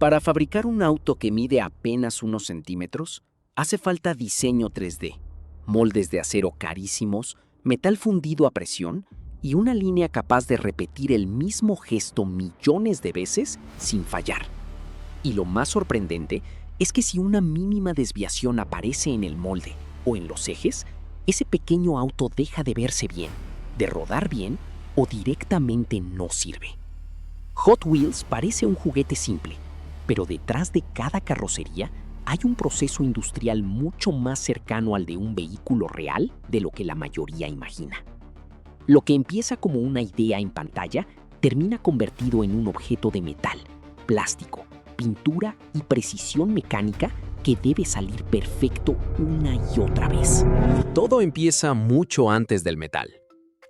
Para fabricar un auto que mide apenas unos centímetros, hace falta diseño 3D, moldes de acero carísimos, metal fundido a presión y una línea capaz de repetir el mismo gesto millones de veces sin fallar. Y lo más sorprendente es que si una mínima desviación aparece en el molde o en los ejes, ese pequeño auto deja de verse bien, de rodar bien o directamente no sirve. Hot Wheels parece un juguete simple, pero detrás de cada carrocería hay un proceso industrial mucho más cercano al de un vehículo real de lo que la mayoría imagina. Lo que empieza como una idea en pantalla termina convertido en un objeto de metal, plástico, pintura y precisión mecánica que debe salir perfecto una y otra vez. Todo empieza mucho antes del metal.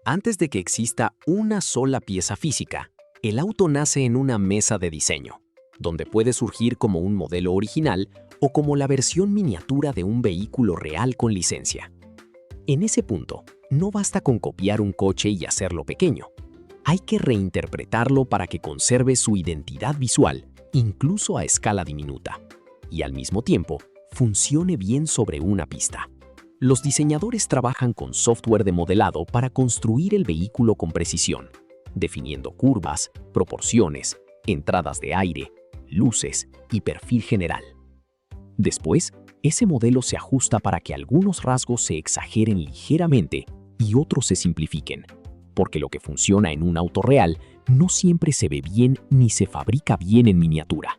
Antes de que exista una sola pieza física, el auto nace en una mesa de diseño, donde puede surgir como un modelo original o como la versión miniatura de un vehículo real con licencia. En ese punto, no basta con copiar un coche y hacerlo pequeño. Hay que reinterpretarlo para que conserve su identidad visual, incluso a escala diminuta, y al mismo tiempo funcione bien sobre una pista. Los diseñadores trabajan con software de modelado para construir el vehículo con precisión, definiendo curvas, proporciones, entradas de aire, luces y perfil general. Después, ese modelo se ajusta para que algunos rasgos se exageren ligeramente y otros se simplifiquen, porque lo que funciona en un auto real no siempre se ve bien ni se fabrica bien en miniatura.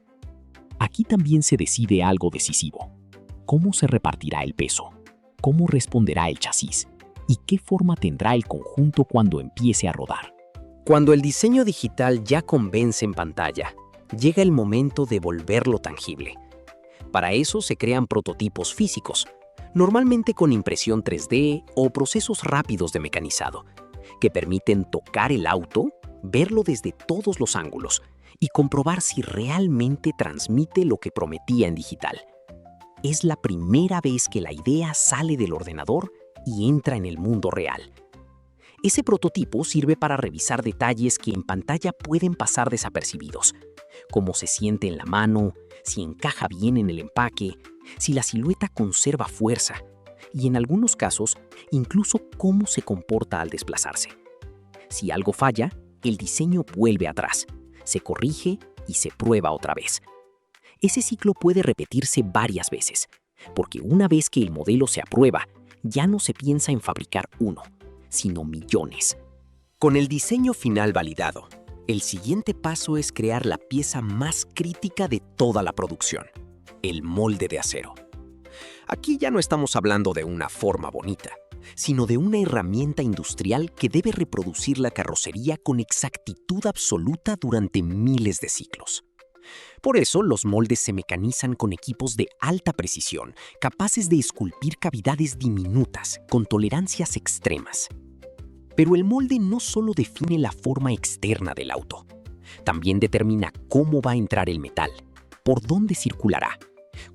Aquí también se decide algo decisivo: cómo se repartirá el peso, cómo responderá el chasis y qué forma tendrá el conjunto cuando empiece a rodar. Cuando el diseño digital ya convence en pantalla, llega el momento de volverlo tangible. Para eso se crean prototipos físicos, normalmente con impresión 3D o procesos rápidos de mecanizado, que permiten tocar el auto, verlo desde todos los ángulos y comprobar si realmente transmite lo que prometía en digital. Es la primera vez que la idea sale del ordenador y entra en el mundo real. Ese prototipo sirve para revisar detalles que en pantalla pueden pasar desapercibidos, cómo se siente en la mano, si encaja bien en el empaque, si la silueta conserva fuerza y, en algunos casos, incluso cómo se comporta al desplazarse. Si algo falla, el diseño vuelve atrás, se corrige y se prueba otra vez. Ese ciclo puede repetirse varias veces, porque una vez que el modelo se aprueba, ya no se piensa en fabricar uno, sino millones. Con el diseño final validado, el siguiente paso es crear la pieza más crítica de toda la producción: el molde de acero. Aquí ya no estamos hablando de una forma bonita, sino de una herramienta industrial que debe reproducir la carrocería con exactitud absoluta durante miles de ciclos. Por eso, los moldes se mecanizan con equipos de alta precisión, capaces de esculpir cavidades diminutas, con tolerancias extremas. Pero el molde no solo define la forma externa del auto, también determina cómo va a entrar el metal, por dónde circulará,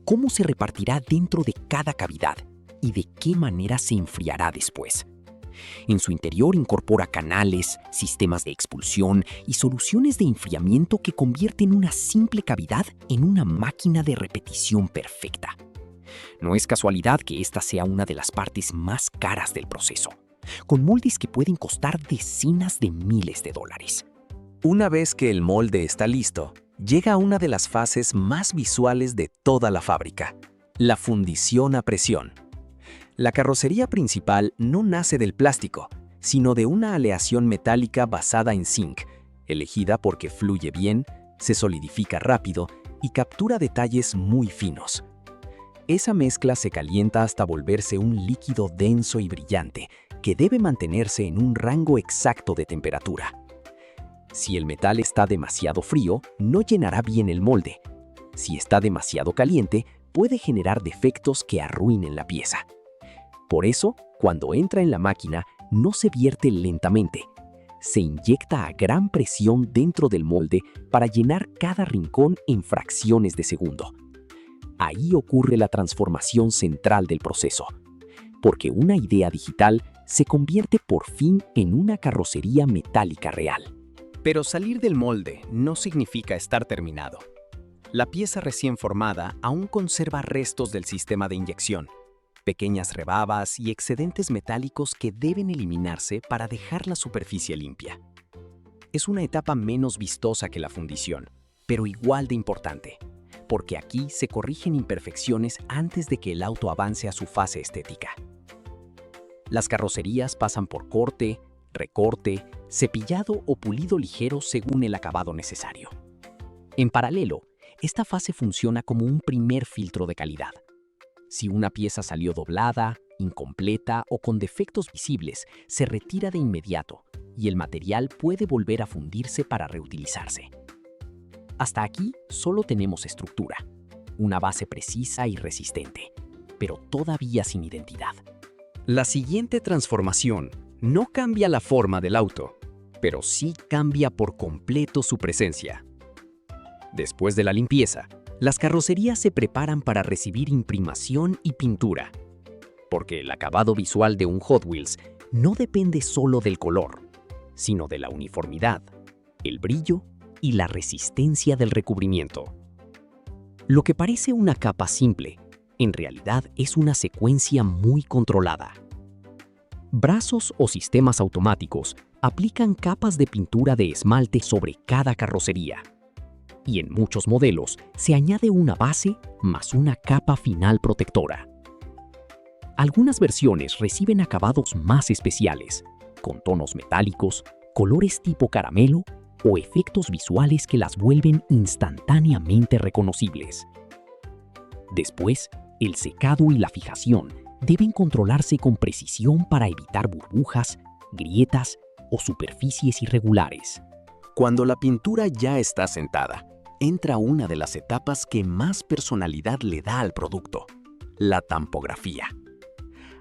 cómo se repartirá dentro de cada cavidad y de qué manera se enfriará después. En su interior incorpora canales, sistemas de expulsión y soluciones de enfriamiento que convierten una simple cavidad en una máquina de repetición perfecta. No es casualidad que esta sea una de las partes más caras del proceso, con moldes que pueden costar decenas de miles de dólares. Una vez que el molde está listo, llega a una de las fases más visuales de toda la fábrica: la fundición a presión. La carrocería principal no nace del plástico, sino de una aleación metálica basada en zinc, elegida porque fluye bien, se solidifica rápido y captura detalles muy finos. Esa mezcla se calienta hasta volverse un líquido denso y brillante, que debe mantenerse en un rango exacto de temperatura. Si el metal está demasiado frío, no llenará bien el molde. Si está demasiado caliente, puede generar defectos que arruinen la pieza. Por eso, cuando entra en la máquina, no se vierte lentamente. Se inyecta a gran presión dentro del molde para llenar cada rincón en fracciones de segundo. Ahí ocurre la transformación central del proceso, porque una idea digital se convierte por fin en una carrocería metálica real. Pero salir del molde no significa estar terminado. La pieza recién formada aún conserva restos del sistema de inyección, pequeñas rebabas y excedentes metálicos que deben eliminarse para dejar la superficie limpia. Es una etapa menos vistosa que la fundición, pero igual de importante, porque aquí se corrigen imperfecciones antes de que el auto avance a su fase estética. Las carrocerías pasan por corte, recorte, cepillado o pulido ligero según el acabado necesario. En paralelo, esta fase funciona como un primer filtro de calidad. Si una pieza salió doblada, incompleta o con defectos visibles, se retira de inmediato y el material puede volver a fundirse para reutilizarse. Hasta aquí solo tenemos estructura, una base precisa y resistente, pero todavía sin identidad. La siguiente transformación no cambia la forma del auto, pero sí cambia por completo su presencia. Después de la limpieza, las carrocerías se preparan para recibir imprimación y pintura, porque el acabado visual de un Hot Wheels no depende solo del color, sino de la uniformidad, el brillo y la resistencia del recubrimiento. Lo que parece una capa simple, en realidad es una secuencia muy controlada. Brazos o sistemas automáticos aplican capas de pintura de esmalte sobre cada carrocería. Y en muchos modelos se añade una base más una capa final protectora. Algunas versiones reciben acabados más especiales, con tonos metálicos, colores tipo caramelo o efectos visuales que las vuelven instantáneamente reconocibles. Después, el secado y la fijación deben controlarse con precisión para evitar burbujas, grietas o superficies irregulares. Cuando la pintura ya está sentada, entra una de las etapas que más personalidad le da al producto, la tampografía.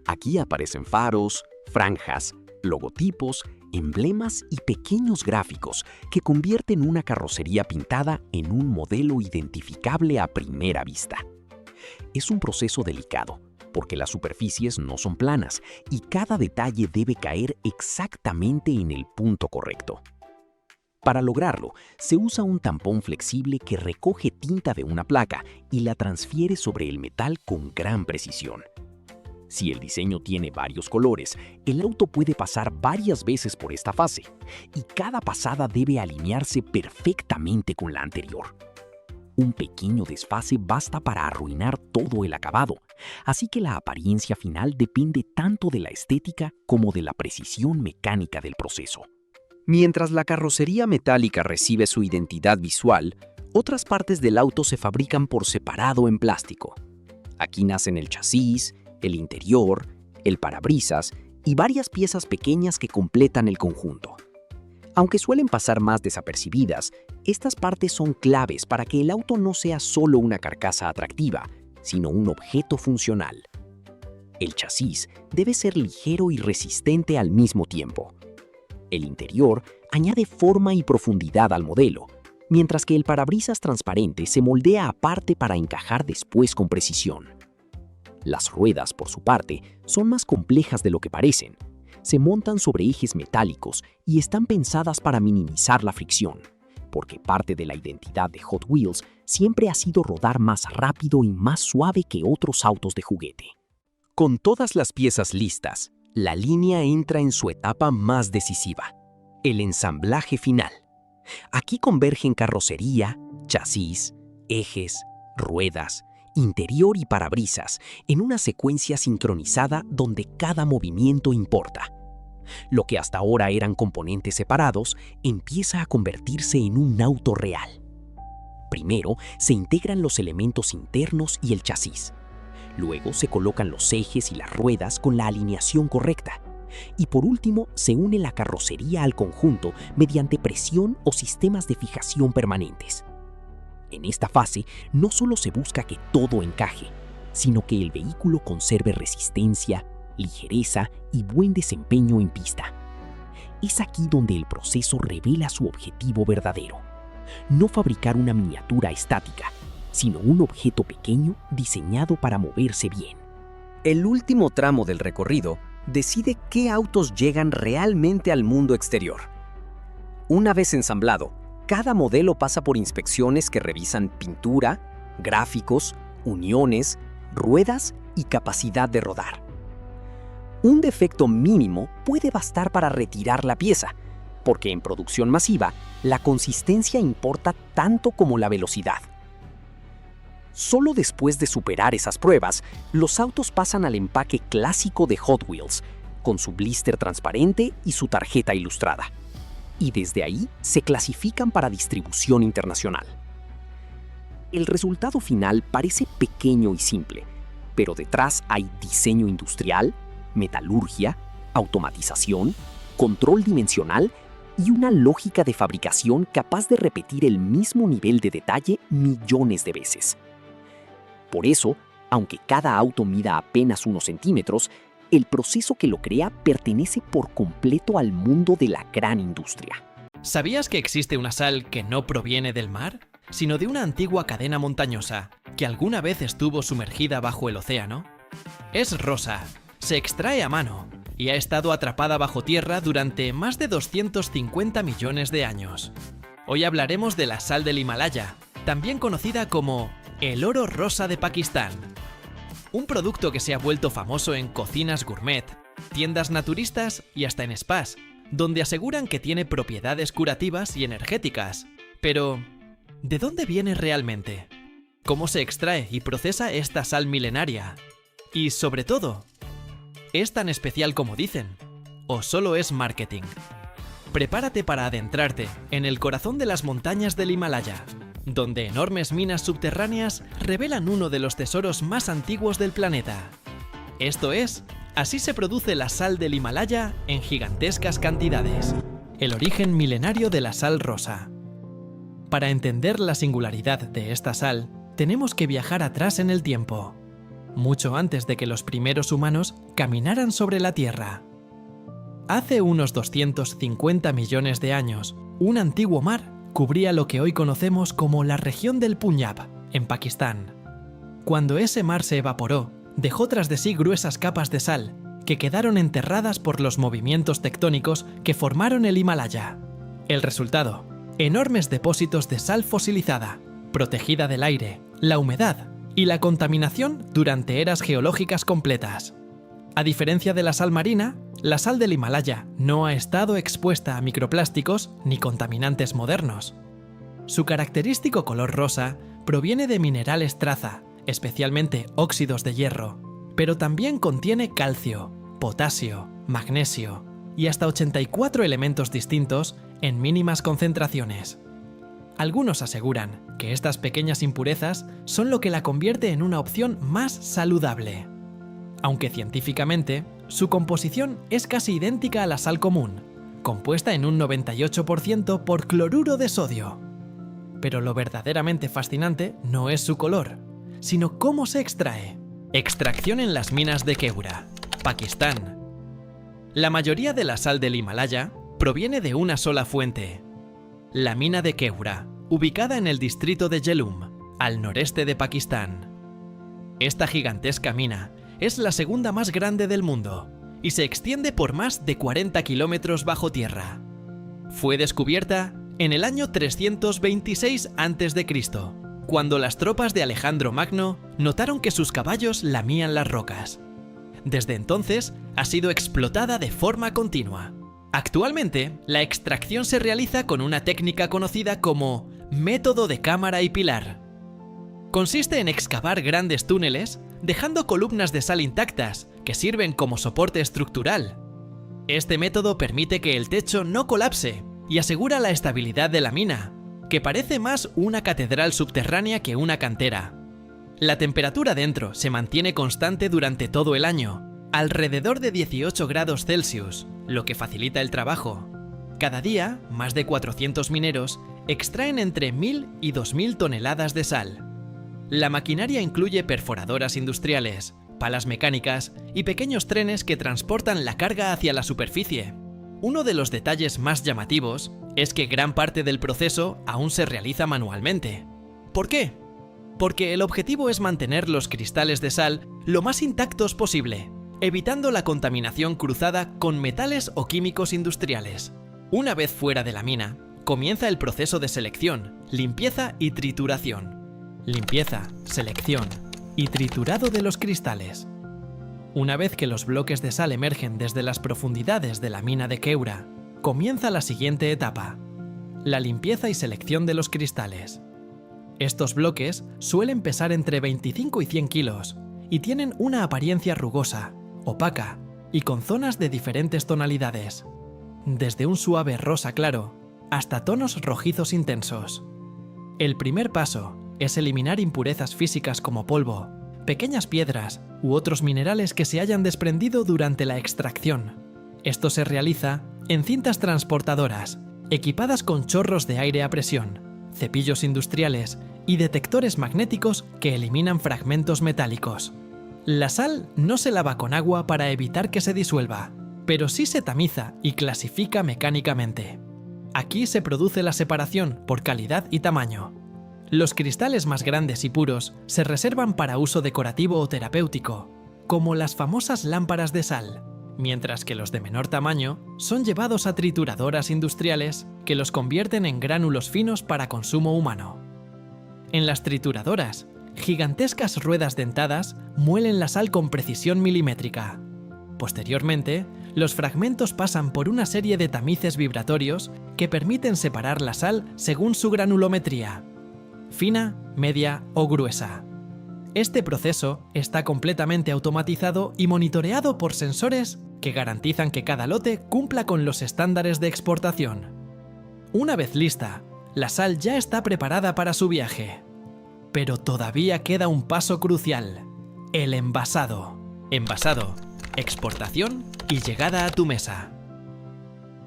Aquí aparecen faros, franjas, logotipos, emblemas y pequeños gráficos que convierten una carrocería pintada en un modelo identificable a primera vista. Es un proceso delicado, porque las superficies no son planas y cada detalle debe caer exactamente en el punto correcto. Para lograrlo, se usa un tampón flexible que recoge tinta de una placa y la transfiere sobre el metal con gran precisión. Si el diseño tiene varios colores, el auto puede pasar varias veces por esta fase, y cada pasada debe alinearse perfectamente con la anterior. Un pequeño desfase basta para arruinar todo el acabado, así que la apariencia final depende tanto de la estética como de la precisión mecánica del proceso. Mientras la carrocería metálica recibe su identidad visual, otras partes del auto se fabrican por separado en plástico. Aquí nacen el chasis, el interior, el parabrisas y varias piezas pequeñas que completan el conjunto. Aunque suelen pasar más desapercibidas, estas partes son claves para que el auto no sea solo una carcasa atractiva, sino un objeto funcional. El chasis debe ser ligero y resistente al mismo tiempo. El interior añade forma y profundidad al modelo, mientras que el parabrisas transparente se moldea aparte para encajar después con precisión. Las ruedas, por su parte, son más complejas de lo que parecen. Se montan sobre ejes metálicos y están pensadas para minimizar la fricción, porque parte de la identidad de Hot Wheels siempre ha sido rodar más rápido y más suave que otros autos de juguete. Con todas las piezas listas, la línea entra en su etapa más decisiva, el ensamblaje final. Aquí convergen carrocería, chasis, ejes, ruedas, interior y parabrisas en una secuencia sincronizada donde cada movimiento importa. Lo que hasta ahora eran componentes separados empieza a convertirse en un auto real. Primero se integran los elementos internos y el chasis. Luego se colocan los ejes y las ruedas con la alineación correcta. Y por último se une la carrocería al conjunto mediante presión o sistemas de fijación permanentes. En esta fase no solo se busca que todo encaje, sino que el vehículo conserve resistencia, ligereza y buen desempeño en pista. Es aquí donde el proceso revela su objetivo verdadero: no fabricar una miniatura estática, sino un objeto pequeño diseñado para moverse bien. El último tramo del recorrido decide qué autos llegan realmente al mundo exterior. Una vez ensamblado, Cada modelo pasa por inspecciones que revisan pintura, gráficos, uniones, ruedas y capacidad de rodar. Un defecto mínimo puede bastar para retirar la pieza, porque en producción masiva, la consistencia importa tanto como la velocidad. Solo después de superar esas pruebas, los autos pasan al empaque clásico de Hot Wheels, con su blister transparente y su tarjeta ilustrada. Y desde ahí se clasifican para distribución internacional. El resultado final parece pequeño y simple, pero detrás hay diseño industrial, metalurgia, automatización, control dimensional y una lógica de fabricación capaz de repetir el mismo nivel de detalle millones de veces. Por eso, aunque cada auto mida apenas unos centímetros, el proceso que lo crea pertenece por completo al mundo de la gran industria. ¿Sabías que existe una sal que no proviene del mar, sino de una antigua cadena montañosa que alguna vez estuvo sumergida bajo el océano? Es rosa, se extrae a mano y ha estado atrapada bajo tierra durante más de 250 millones de años. Hoy hablaremos de la sal del Himalaya, también conocida como el oro rosa de Pakistán. Un producto que se ha vuelto famoso en cocinas gourmet, tiendas naturistas y hasta en spas, donde aseguran que tiene propiedades curativas y energéticas. Pero, ¿de dónde viene realmente? ¿Cómo se extrae y procesa esta sal milenaria? Y sobre todo, ¿es tan especial como dicen? ¿O solo es marketing? Prepárate para adentrarte en el corazón de las montañas del Himalaya, donde enormes minas subterráneas revelan uno de los tesoros más antiguos del planeta. Esto es, así se produce la sal del Himalaya en gigantescas cantidades. El origen milenario de la sal rosa. Para entender la singularidad de esta sal, tenemos que viajar atrás en el tiempo, mucho antes de que los primeros humanos caminaran sobre la Tierra. Hace unos 250 millones de años, un antiguo mar cubría lo que hoy conocemos como la región del Punyab, en Pakistán. Cuando ese mar se evaporó, dejó tras de sí gruesas capas de sal, que quedaron enterradas por los movimientos tectónicos que formaron el Himalaya. El resultado: enormes depósitos de sal fosilizada, protegida del aire, la humedad y la contaminación durante eras geológicas completas. A diferencia de la sal marina, la sal del Himalaya no ha estado expuesta a microplásticos ni contaminantes modernos. Su característico color rosa proviene de minerales traza, especialmente óxidos de hierro, pero también contiene calcio, potasio, magnesio y hasta 84 elementos distintos en mínimas concentraciones. Algunos aseguran que estas pequeñas impurezas son lo que la convierte en una opción más saludable. Aunque científicamente, su composición es casi idéntica a la sal común, compuesta en un 98% por cloruro de sodio. Pero lo verdaderamente fascinante no es su color, sino cómo se extrae. Extracción en las minas de Keura, Pakistán. La mayoría de la sal del Himalaya proviene de una sola fuente: la mina de Keura, ubicada en el distrito de Jhelum, al noreste de Pakistán. Esta gigantesca mina es la segunda más grande del mundo y se extiende por más de 40 kilómetros bajo tierra. Fue descubierta en el año 326 a.C., cuando las tropas de Alejandro Magno notaron que sus caballos lamían las rocas. Desde entonces ha sido explotada de forma continua. Actualmente, la extracción se realiza con una técnica conocida como método de cámara y pilar. Consiste en excavar grandes túneles, dejando columnas de sal intactas, que sirven como soporte estructural. Este método permite que el techo no colapse y asegura la estabilidad de la mina, que parece más una catedral subterránea que una cantera. La temperatura dentro se mantiene constante durante todo el año, alrededor de 18 grados Celsius, lo que facilita el trabajo. Cada día, más de 400 mineros extraen entre 1.000 y 2.000 toneladas de sal. La maquinaria incluye perforadoras industriales, palas mecánicas y pequeños trenes que transportan la carga hacia la superficie. Uno de los detalles más llamativos es que gran parte del proceso aún se realiza manualmente. ¿Por qué? Porque el objetivo es mantener los cristales de sal lo más intactos posible, evitando la contaminación cruzada con metales o químicos industriales. Una vez fuera de la mina, comienza el proceso de selección, limpieza y trituración. Limpieza, selección y triturado de los cristales. Una vez que los bloques de sal emergen desde las profundidades de la mina de Keura, comienza la siguiente etapa: la limpieza y selección de los cristales. Estos bloques suelen pesar entre 25 y 100 kilos y tienen una apariencia rugosa, opaca y con zonas de diferentes tonalidades, desde un suave rosa claro hasta tonos rojizos intensos. El primer paso es eliminar impurezas físicas como polvo, pequeñas piedras u otros minerales que se hayan desprendido durante la extracción. Esto se realiza en cintas transportadoras, equipadas con chorros de aire a presión, cepillos industriales y detectores magnéticos que eliminan fragmentos metálicos. La sal no se lava con agua para evitar que se disuelva, pero sí se tamiza y clasifica mecánicamente. Aquí se produce la separación por calidad y tamaño. Los cristales más grandes y puros se reservan para uso decorativo o terapéutico, como las famosas lámparas de sal, mientras que los de menor tamaño son llevados a trituradoras industriales que los convierten en gránulos finos para consumo humano. En las trituradoras, gigantescas ruedas dentadas muelen la sal con precisión milimétrica. Posteriormente, los fragmentos pasan por una serie de tamices vibratorios que permiten separar la sal según su granulometría: fina, media o gruesa. Este proceso está completamente automatizado y monitoreado por sensores que garantizan que cada lote cumpla con los estándares de exportación. Una vez lista, la sal ya está preparada para su viaje. Pero todavía queda un paso crucial: el envasado. Envasado, exportación y llegada a tu mesa.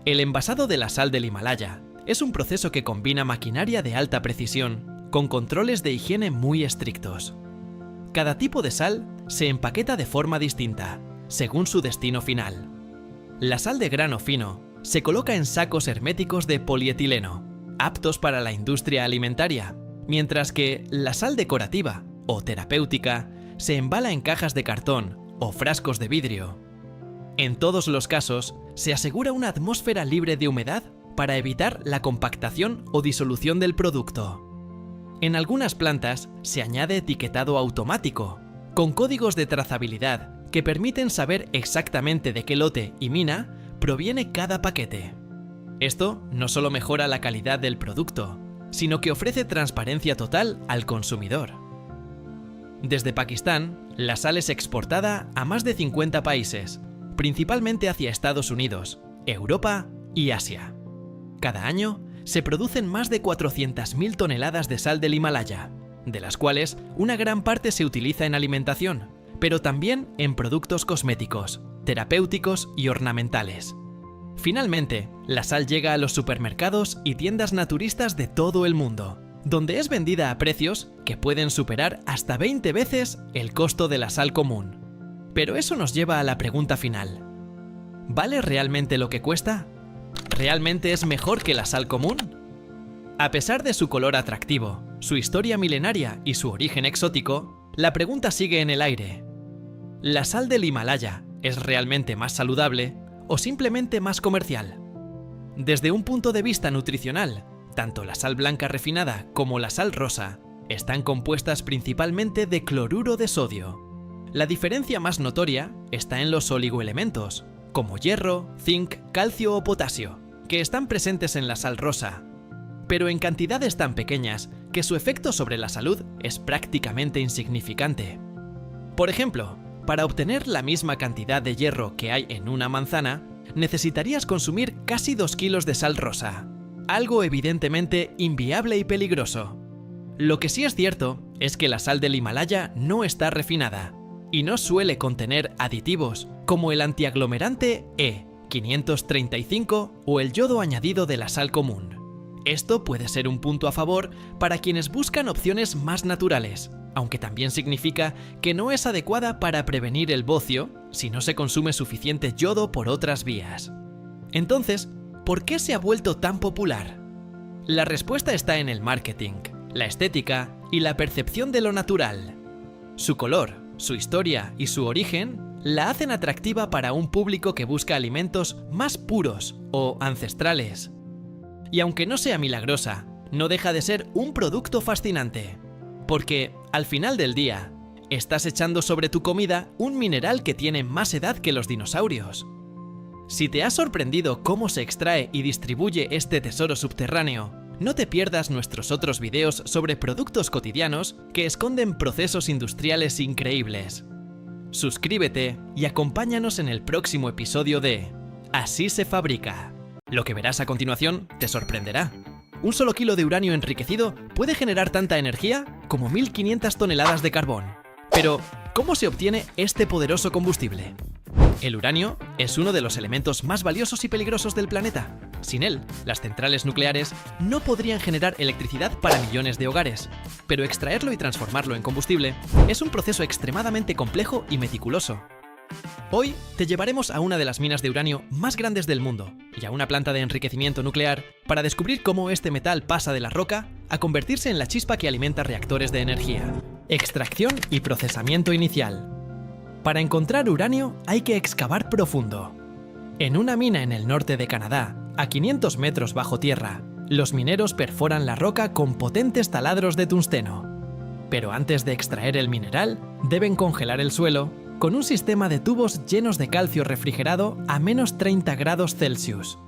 El envasado de la sal del Himalaya es un proceso que combina maquinaria de alta precisión con controles de higiene muy estrictos. Cada tipo de sal se empaqueta de forma distinta, según su destino final. La sal de grano fino se coloca en sacos herméticos de polietileno, aptos para la industria alimentaria, mientras que la sal decorativa o terapéutica se embala en cajas de cartón o frascos de vidrio. En todos los casos, se asegura una atmósfera libre de humedad para evitar la compactación o disolución del producto. En algunas plantas se añade etiquetado automático, con códigos de trazabilidad que permiten saber exactamente de qué lote y mina proviene cada paquete. Esto no solo mejora la calidad del producto, sino que ofrece transparencia total al consumidor. Desde Pakistán, la sal es exportada a más de 50 países, principalmente hacia Estados Unidos, Europa y Asia. Cada año se producen más de 400.000 toneladas de sal del Himalaya, de las cuales una gran parte se utiliza en alimentación, pero también en productos cosméticos, terapéuticos y ornamentales. Finalmente, la sal llega a los supermercados y tiendas naturistas de todo el mundo, donde es vendida a precios que pueden superar hasta 20 veces el costo de la sal común. Pero eso nos lleva a la pregunta final: ¿vale realmente lo que cuesta? ¿Realmente es mejor que la sal común? A pesar de su color atractivo, su historia milenaria y su origen exótico, la pregunta sigue en el aire. ¿La sal del Himalaya es realmente más saludable o simplemente más comercial? Desde un punto de vista nutricional, tanto la sal blanca refinada como la sal rosa están compuestas principalmente de cloruro de sodio. La diferencia más notoria está en los oligoelementos, como hierro, zinc, calcio o potasio, que están presentes en la sal rosa, pero en cantidades tan pequeñas que su efecto sobre la salud es prácticamente insignificante. Por ejemplo, para obtener la misma cantidad de hierro que hay en una manzana, necesitarías consumir casi 2 kilos de sal rosa, algo evidentemente inviable y peligroso. Lo que sí es cierto es que la sal del Himalaya no está refinada y no suele contener aditivos como el antiaglomerante E535 o el yodo añadido de la sal común. Esto puede ser un punto a favor para quienes buscan opciones más naturales, aunque también significa que no es adecuada para prevenir el bocio si no se consume suficiente yodo por otras vías. Entonces, ¿por qué se ha vuelto tan popular? La respuesta está en el marketing, la estética y la percepción de lo natural. Su color, su historia y su origen la hacen atractiva para un público que busca alimentos más puros o ancestrales. Y aunque no sea milagrosa, no deja de ser un producto fascinante. Porque, al final del día, estás echando sobre tu comida un mineral que tiene más edad que los dinosaurios. Si te ha sorprendido cómo se extrae y distribuye este tesoro subterráneo, no te pierdas nuestros otros videos sobre productos cotidianos que esconden procesos industriales increíbles. Suscríbete y acompáñanos en el próximo episodio de Así se fabrica. Lo que verás a continuación te sorprenderá. Un solo kilo de uranio enriquecido puede generar tanta energía como 1500 toneladas de carbón. Pero, ¿cómo se obtiene este poderoso combustible? El uranio es uno de los elementos más valiosos y peligrosos del planeta. Sin él, las centrales nucleares no podrían generar electricidad para millones de hogares. Pero extraerlo y transformarlo en combustible es un proceso extremadamente complejo y meticuloso. Hoy te llevaremos a una de las minas de uranio más grandes del mundo y a una planta de enriquecimiento nuclear para descubrir cómo este metal pasa de la roca a convertirse en la chispa que alimenta reactores de energía. Extracción y procesamiento inicial. Para encontrar uranio hay que excavar profundo. En una mina en el norte de Canadá, a 500 metros bajo tierra, los mineros perforan la roca con potentes taladros de tungsteno. Pero antes de extraer el mineral, deben congelar el suelo con un sistema de tubos llenos de calcio refrigerado a menos 30 grados Celsius.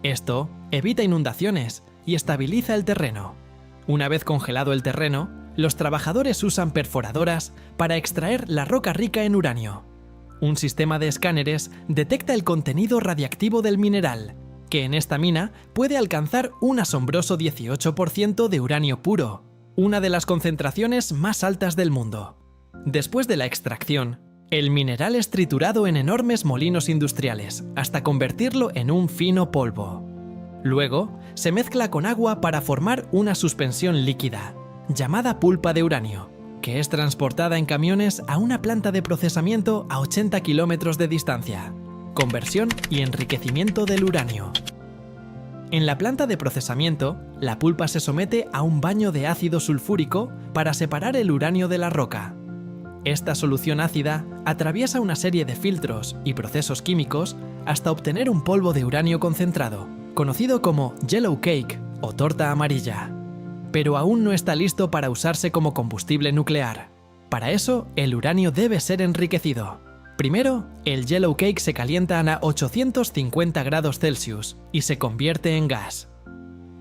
Esto evita inundaciones y estabiliza el terreno. Una vez congelado el terreno, los trabajadores usan perforadoras para extraer la roca rica en uranio. Un sistema de escáneres detecta el contenido radiactivo del mineral, que en esta mina puede alcanzar un asombroso 18% de uranio puro, una de las concentraciones más altas del mundo. Después de la extracción, el mineral es triturado en enormes molinos industriales hasta convertirlo en un fino polvo. Luego, se mezcla con agua para formar una suspensión líquida, llamada pulpa de uranio, que es transportada en camiones a una planta de procesamiento a 80 kilómetros de distancia. Conversión y enriquecimiento del uranio. En la planta de procesamiento, la pulpa se somete a un baño de ácido sulfúrico para separar el uranio de la roca. Esta solución ácida atraviesa una serie de filtros y procesos químicos hasta obtener un polvo de uranio concentrado, conocido como yellow cake o torta amarilla. Pero aún no está listo para usarse como combustible nuclear. Para eso, el uranio debe ser enriquecido. Primero, el yellow cake se calienta a 850 grados Celsius y se convierte en gas.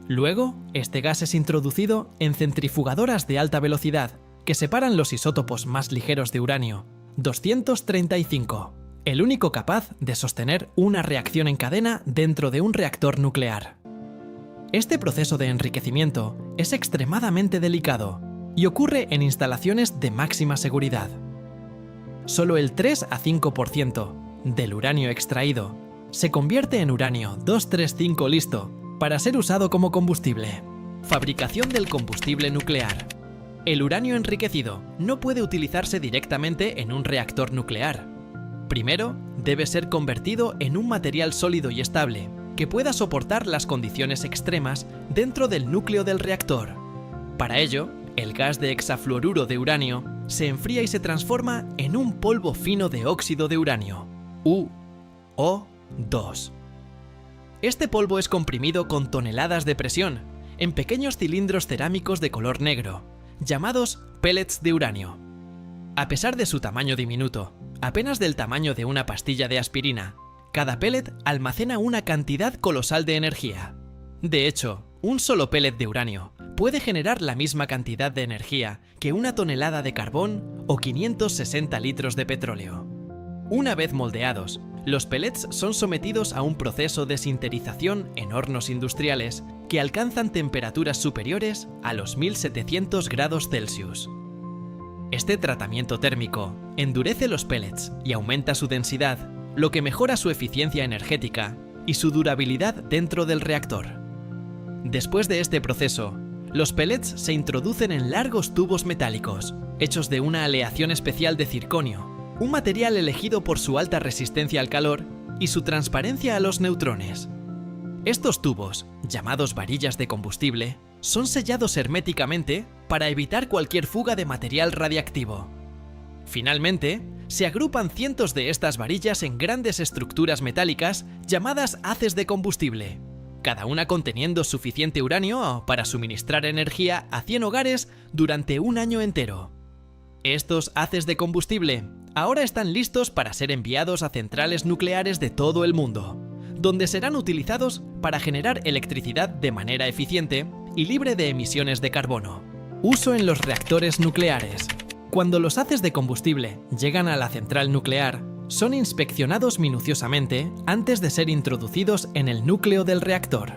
Luego, este gas es introducido en centrifugadoras de alta velocidad que separan los isótopos más ligeros de uranio, 235, el único capaz de sostener una reacción en cadena dentro de un reactor nuclear. Este proceso de enriquecimiento es extremadamente delicado y ocurre en instalaciones de máxima seguridad. Solo el 3 a 5% del uranio extraído se convierte en uranio 235 listo para ser usado como combustible. Fabricación del combustible nuclear. El uranio enriquecido no puede utilizarse directamente en un reactor nuclear. Primero, debe ser convertido en un material sólido y estable que pueda soportar las condiciones extremas dentro del núcleo del reactor. Para ello, el gas de hexafluoruro de uranio se enfría y se transforma en un polvo fino de óxido de uranio, UO2. Este polvo es comprimido con toneladas de presión en pequeños cilindros cerámicos de color negro, llamados pellets de uranio. A pesar de su tamaño diminuto, apenas del tamaño de una pastilla de aspirina, cada pellet almacena una cantidad colosal de energía. De hecho, un solo pellet de uranio puede generar la misma cantidad de energía que una tonelada de carbón o 560 litros de petróleo. Una vez moldeados, los pellets son sometidos a un proceso de sinterización en hornos industriales que alcanzan temperaturas superiores a los 1700 grados Celsius. Este tratamiento térmico endurece los pellets y aumenta su densidad, lo que mejora su eficiencia energética y su durabilidad dentro del reactor. Después de este proceso, los pellets se introducen en largos tubos metálicos, hechos de una aleación especial de circonio, un material elegido por su alta resistencia al calor y su transparencia a los neutrones. Estos tubos, llamados varillas de combustible, son sellados herméticamente para evitar cualquier fuga de material radiactivo. Finalmente, se agrupan cientos de estas varillas en grandes estructuras metálicas llamadas haces de combustible. cada una conteniendo suficiente uranio para suministrar energía a 100 hogares durante un año entero. Estos haces de combustible ahora están listos para ser enviados a centrales nucleares de todo el mundo, donde serán utilizados para generar electricidad de manera eficiente y libre de emisiones de carbono. Uso en los reactores nucleares. Cuando los haces de combustible llegan a la central nuclear, son inspeccionados minuciosamente antes de ser introducidos en el núcleo del reactor.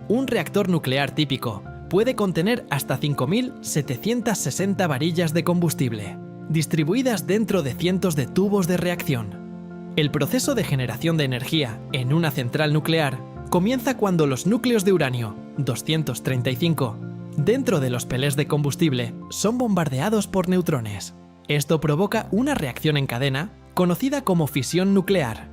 Un reactor nuclear típico puede contener hasta 5.760 varillas de combustible, distribuidas dentro de cientos de tubos de reacción. El proceso de generación de energía en una central nuclear comienza cuando los núcleos de uranio 235 dentro de los pelés de combustible son bombardeados por neutrones. Esto provoca una reacción en cadena conocida como fisión nuclear.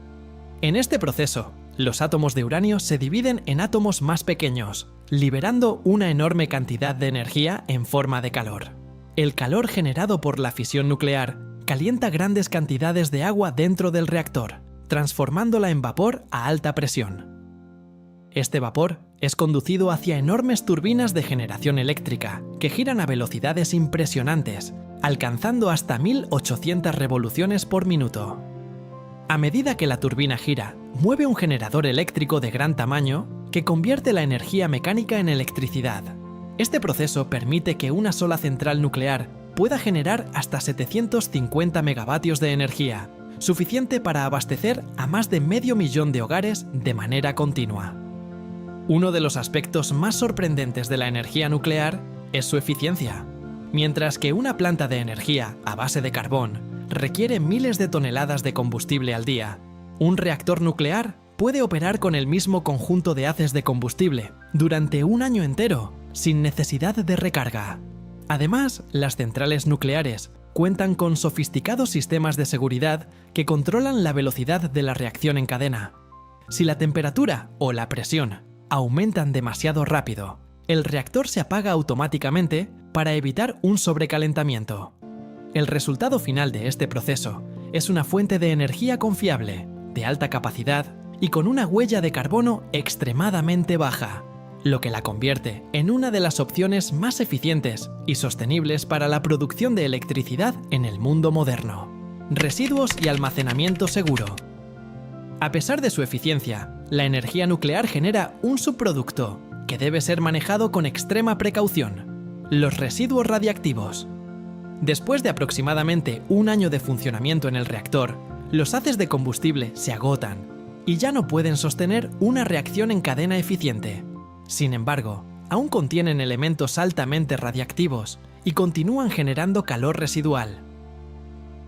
En este proceso, los átomos de uranio se dividen en átomos más pequeños, liberando una enorme cantidad de energía en forma de calor. El calor generado por la fisión nuclear calienta grandes cantidades de agua dentro del reactor, transformándola en vapor a alta presión. Este vapor es conducido hacia enormes turbinas de generación eléctrica que giran a velocidades impresionantes, alcanzando hasta 1.800 revoluciones por minuto. A medida que la turbina gira, mueve un generador eléctrico de gran tamaño que convierte la energía mecánica en electricidad. Este proceso permite que una sola central nuclear pueda generar hasta 750 megavatios de energía, suficiente para abastecer a más de 500.000 de hogares de manera continua. Uno de los aspectos más sorprendentes de la energía nuclear es su eficiencia. Mientras que una planta de energía a base de carbón requiere miles de toneladas de combustible al día, un reactor nuclear puede operar con el mismo conjunto de haces de combustible durante un año entero, sin necesidad de recarga. Además, las centrales nucleares cuentan con sofisticados sistemas de seguridad que controlan la velocidad de la reacción en cadena. Si la temperatura o la presión aumentan demasiado rápido, el reactor se apaga automáticamente para evitar un sobrecalentamiento. El resultado final de este proceso es una fuente de energía confiable, de alta capacidad y con una huella de carbono extremadamente baja, lo que la convierte en una de las opciones más eficientes y sostenibles para la producción de electricidad en el mundo moderno. Residuos y almacenamiento seguro. A pesar de su eficiencia, la energía nuclear genera un subproducto que debe ser manejado con extrema precaución: los residuos radiactivos. Después de aproximadamente un año de funcionamiento en el reactor, los haces de combustible se agotan y ya no pueden sostener una reacción en cadena eficiente. Sin embargo, aún contienen elementos altamente radiactivos y continúan generando calor residual.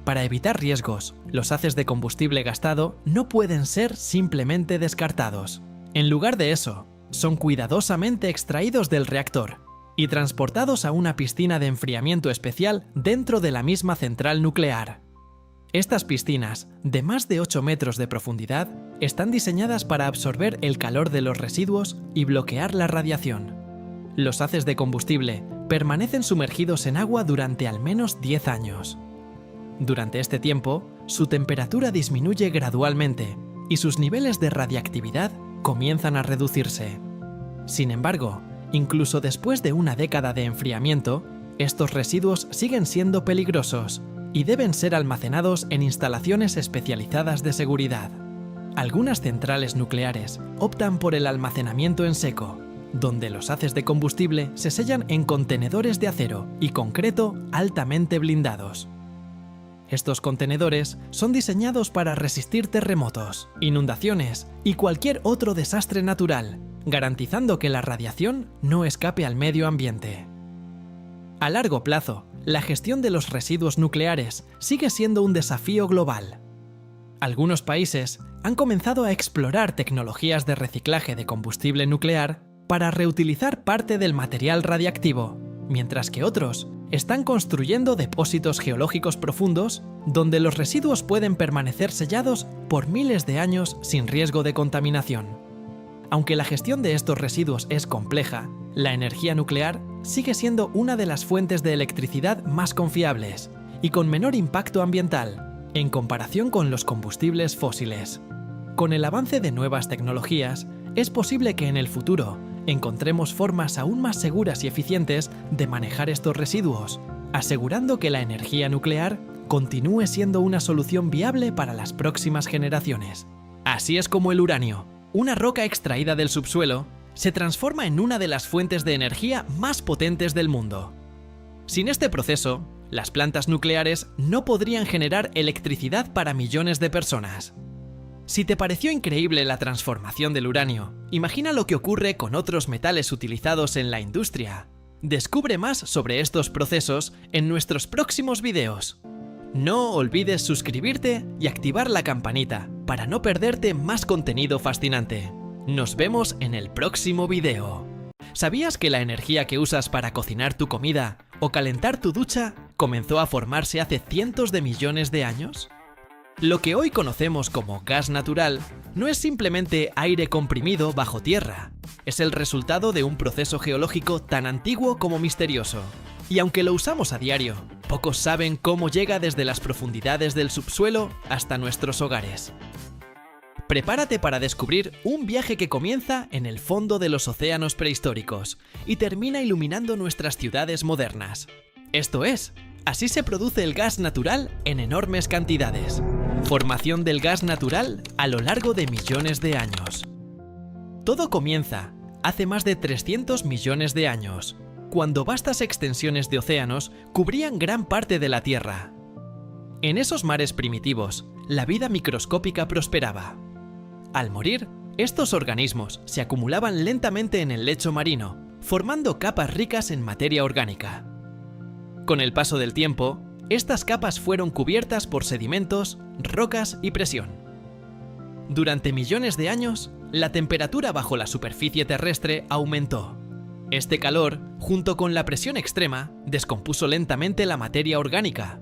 Para evitar riesgos, los haces de combustible gastado no pueden ser simplemente descartados. En lugar de eso, son cuidadosamente extraídos del reactor y transportados a una piscina de enfriamiento especial dentro de la misma central nuclear. Estas piscinas, de más de 8 metros de profundidad, están diseñadas para absorber el calor de los residuos y bloquear la radiación. Los haces de combustible permanecen sumergidos en agua durante al menos 10 años. Durante este tiempo, su temperatura disminuye gradualmente y sus niveles de radiactividad comienzan a reducirse. Sin embargo, incluso después de una década de enfriamiento, estos residuos siguen siendo peligrosos y deben ser almacenados en instalaciones especializadas de seguridad. Algunas centrales nucleares optan por el almacenamiento en seco, donde los haces de combustible se sellan en contenedores de acero y concreto altamente blindados. Estos contenedores son diseñados para resistir terremotos, inundaciones y cualquier otro desastre natural, garantizando que la radiación no escape al medio ambiente. A largo plazo, la gestión de los residuos nucleares sigue siendo un desafío global. Algunos países han comenzado a explorar tecnologías de reciclaje de combustible nuclear para reutilizar parte del material radiactivo, mientras que otros están construyendo depósitos geológicos profundos donde los residuos pueden permanecer sellados por miles de años sin riesgo de contaminación. Aunque la gestión de estos residuos es compleja, la energía nuclear sigue siendo una de las fuentes de electricidad más confiables y con menor impacto ambiental en comparación con los combustibles fósiles. Con el avance de nuevas tecnologías, es posible que en el futuro encontremos formas aún más seguras y eficientes de manejar estos residuos, asegurando que la energía nuclear continúe siendo una solución viable para las próximas generaciones. Así es como el uranio, una roca extraída del subsuelo, se transforma en una de las fuentes de energía más potentes del mundo. Sin este proceso, las plantas nucleares no podrían generar electricidad para millones de personas. Si te pareció increíble la transformación del uranio, imagina lo que ocurre con otros metales utilizados en la industria. Descubre más sobre estos procesos en nuestros próximos videos. No olvides suscribirte y activar la campanita para no perderte más contenido fascinante. Nos vemos en el próximo video. ¿Sabías que la energía que usas para cocinar tu comida o calentar tu ducha comenzó a formarse hace cientos de millones de años? Lo que hoy conocemos como gas natural no es simplemente aire comprimido bajo tierra, es el resultado de un proceso geológico tan antiguo como misterioso. Y aunque lo usamos a diario, pocos saben cómo llega desde las profundidades del subsuelo hasta nuestros hogares. Prepárate para descubrir un viaje que comienza en el fondo de los océanos prehistóricos y termina iluminando nuestras ciudades modernas. Esto es, así se produce el gas natural en enormes cantidades. Formación del gas natural a lo largo de millones de años. Todo comienza hace más de 300 millones de años, cuando vastas extensiones de océanos cubrían gran parte de la Tierra. En esos mares primitivos, la vida microscópica prosperaba. Al morir, estos organismos se acumulaban lentamente en el lecho marino, formando capas ricas en materia orgánica. Con el paso del tiempo, estas capas fueron cubiertas por sedimentos, rocas y presión. Durante millones de años, la temperatura bajo la superficie terrestre aumentó. Este calor, junto con la presión extrema, descompuso lentamente la materia orgánica.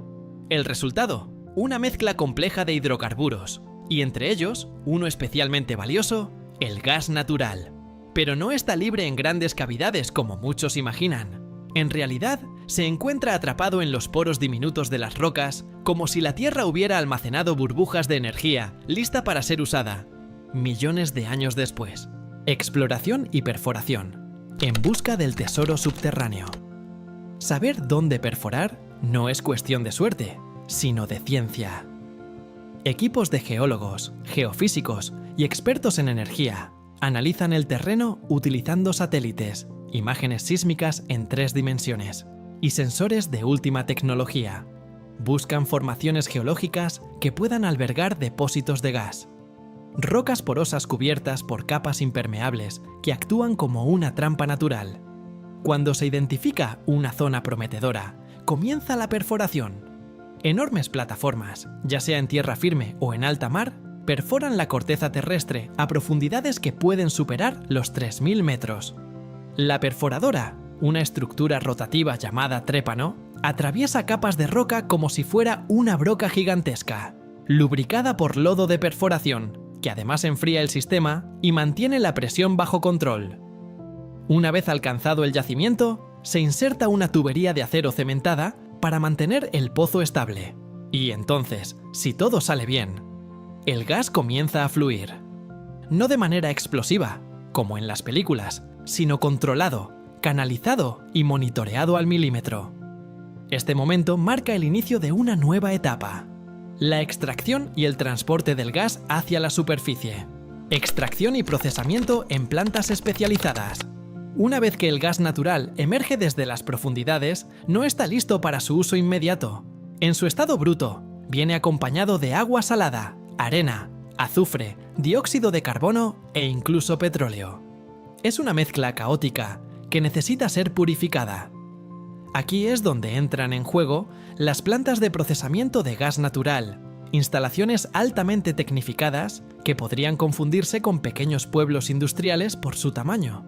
El resultado, una mezcla compleja de hidrocarburos, y entre ellos, uno especialmente valioso, el gas natural. Pero no está libre en grandes cavidades como muchos imaginan. En realidad, se encuentra atrapado en los poros diminutos de las rocas, como si la Tierra hubiera almacenado burbujas de energía, lista para ser usada, millones de años después. Exploración y perforación, en busca del tesoro subterráneo. Saber dónde perforar no es cuestión de suerte, sino de ciencia. Equipos de geólogos, geofísicos y expertos en energía analizan el terreno utilizando satélites, imágenes sísmicas en 3 dimensiones y sensores de última tecnología. Buscan formaciones geológicas que puedan albergar depósitos de gas. Rocas porosas cubiertas por capas impermeables que actúan como una trampa natural. Cuando se identifica una zona prometedora, comienza la perforación. Enormes plataformas, ya sea en tierra firme o en alta mar, perforan la corteza terrestre a profundidades que pueden superar los 3000 metros. La perforadora, una estructura rotativa llamada trépano, atraviesa capas de roca como si fuera una broca gigantesca, lubricada por lodo de perforación, que además enfría el sistema y mantiene la presión bajo control. Una vez alcanzado el yacimiento, se inserta una tubería de acero cementada para mantener el pozo estable. Y entonces, si todo sale bien, el gas comienza a fluir. No de manera explosiva, como en las películas, sino controlado, canalizado y monitoreado al milímetro. Este momento marca el inicio de una nueva etapa: la extracción y el transporte del gas hacia la superficie. Extracción y procesamiento en plantas especializadas. Una vez que el gas natural emerge desde las profundidades, no está listo para su uso inmediato. En su estado bruto, viene acompañado de agua salada, arena, azufre, dióxido de carbono e incluso petróleo. Es una mezcla caótica que necesita ser purificada. Aquí es donde entran en juego las plantas de procesamiento de gas natural, instalaciones altamente tecnificadas que podrían confundirse con pequeños pueblos industriales por su tamaño.